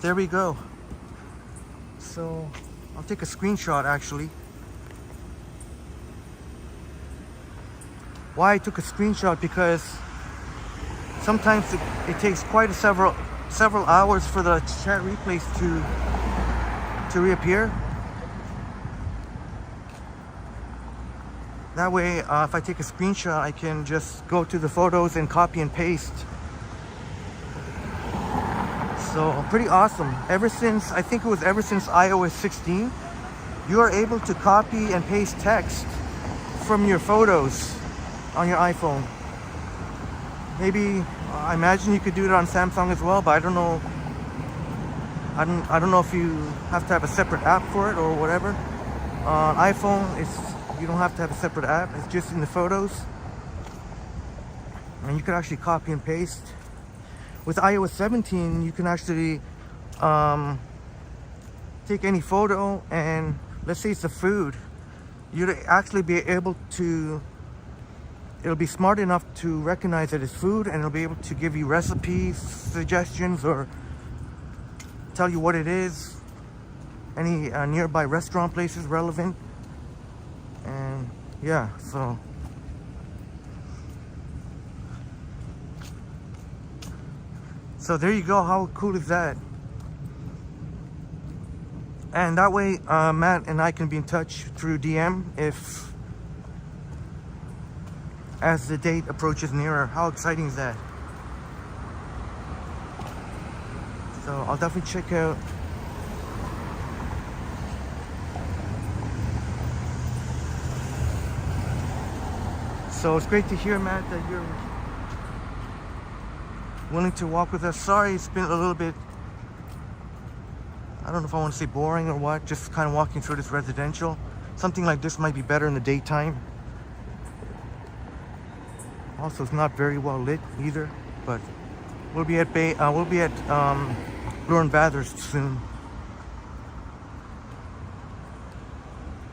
There we go. So I'll take a screenshot actually. Why I took a screenshot, because sometimes it takes quite several hours for the chat replays to reappear. That way, if I take a screenshot, I can just go to the photos and copy and paste. So pretty awesome. Ever since iOS 16, you are able to copy and paste text from your photos on your iPhone. Maybe I imagine you could do it on Samsung as well, but I don't know. I don't know if you have to have a separate app for it or whatever. On iPhone, you don't have to have a separate app. It's just in the photos, and you can actually copy and paste. With iOS 17, you can actually take any photo, and let's say it's a food, you'd actually be able to. It'll be smart enough to recognize that it's food, and it'll be able to give you recipes, suggestions, or tell you what it is, any nearby restaurant places relevant. And yeah, so there you go. How cool is that? And that way Matt and I can be in touch through DM as the date approaches nearer. How exciting is that? So I'll definitely check out. So it's great to hear, Matt, that you're willing to walk with us. Sorry, it's been a little bit, I don't know if I want to say boring or what, just kind of walking through this residential. Something like this might be better in the daytime. Also, it's not very well lit either, but we'll be at Bloor and Bathurst soon.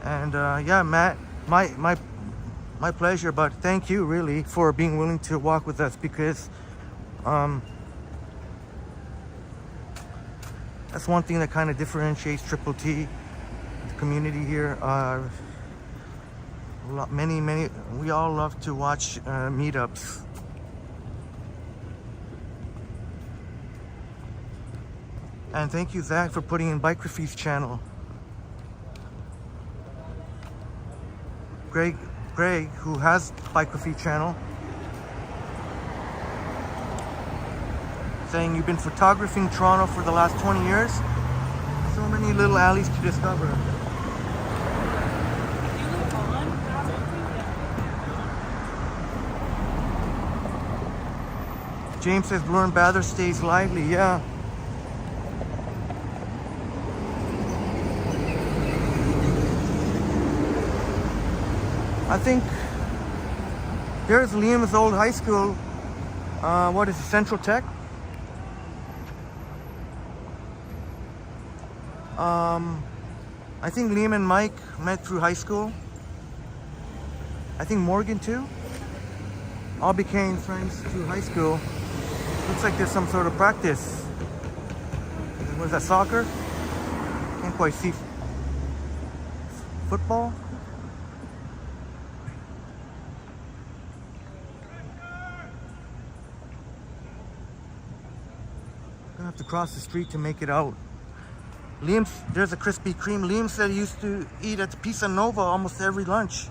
And yeah, Matt, My my pleasure, but thank you really for being willing to walk with us, because that's one thing that kind of differentiates Triple T, the community here. Many, we all love to watch meetups. And thank you, Zach, for putting in Biography's channel. Greg, who has Biography channel, saying you've been photographing Toronto for the last 20 years. So many little alleys to discover. James says Blue and Bathurst stays lively. Yeah. I think there's Liam's old high school. What is it, Central Tech? I think Liam and Mike met through high school. I think Morgan too. All became friends through high school. Looks like there's some sort of practice. What is that, soccer? Can't quite see. Football? Gonna have to cross the street to make it out. Liam, there's a Krispy Kreme. Liam said he used to eat at the Pizza Nova almost every lunch.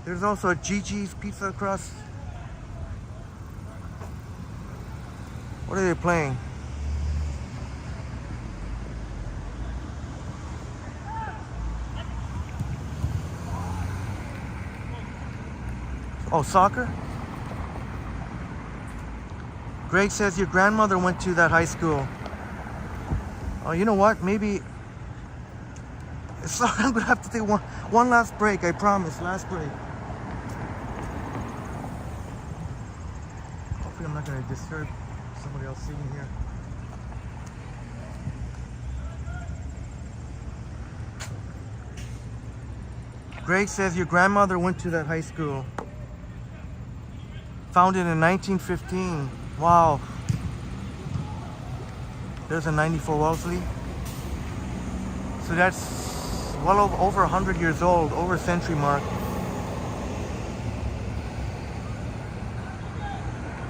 There's also a Gigi's Pizza across. What are they playing? Oh, soccer? Greg says your grandmother went to that high school. Oh, you know what? Maybe. Sorry, I'm gonna have to take one last break. I promise. Last break. Hopefully, I'm not gonna disturb somebody else sitting here. Greg says your grandmother went to that high school. Founded in 1915. Wow. There's a 94 Wellesley. So that's well over 100 years old, over a century mark.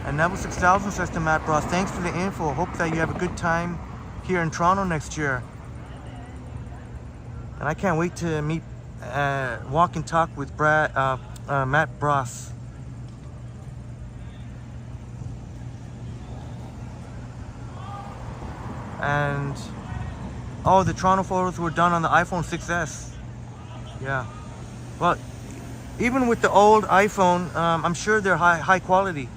And Neville 6000 says to Matt Bros, thanks for the info. Hope that you have a good time here in Toronto next year. And I can't wait to meet, walk and talk with Matt Bros. And oh, the Toronto photos were done on the iPhone 6s. Yeah. Well, even with the old iPhone, I'm sure they're high quality.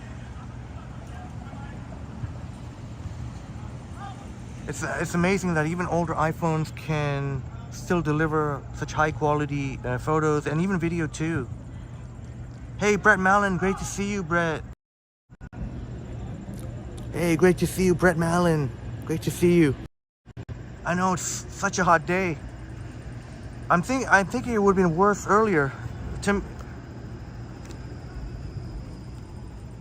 It's amazing that even older iPhones can still deliver such high quality photos and even video too. Hey, Brett Mallon, great to see you, Brett. Hey, great to see you, Brett Mallon. Great to see you. I know it's such a hot day. I'm thinking it would have been worse earlier.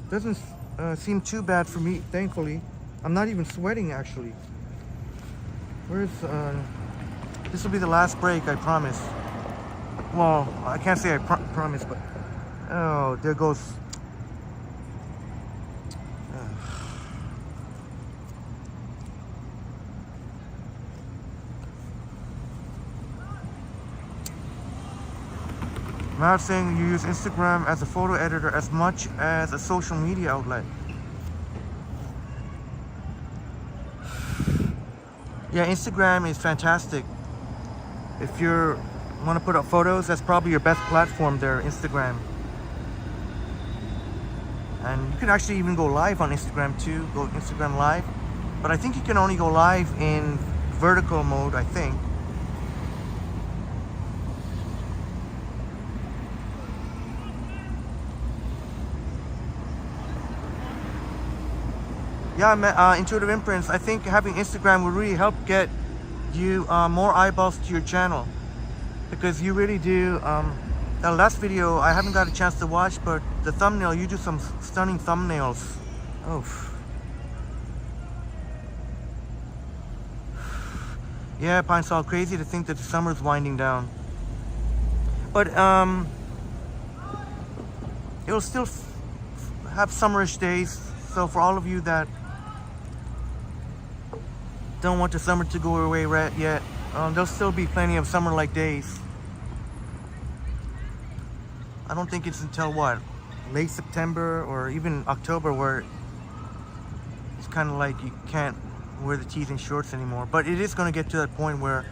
Doesn't seem too bad for me, thankfully. I'm not even sweating actually. Where's this will be the last break, I promise. Well, I can't say I promise, but oh, there goes. Matt saying you use Instagram as a photo editor as much as a social media outlet. Yeah, Instagram is fantastic. If you want to put up photos, that's probably your best platform there, Instagram. And you can actually even go live on Instagram too, go Instagram live. But I think you can only go live in vertical mode, I think. Yeah, Intuitive Imprints, I think having Instagram will really help get you more eyeballs to your channel. because you really do. That last video I haven't got a chance to watch, but the thumbnail, you do some stunning thumbnails. Oh. Yeah, Pine Sol, crazy to think that the summer's winding down. But it'll still have summerish days. So for all of you that don't want the summer to go away yet, there'll still be plenty of summer-like days. I don't think it's until what, late September or even October where it's kind of like you can't wear the tees and shorts anymore. But it is going to get to that point where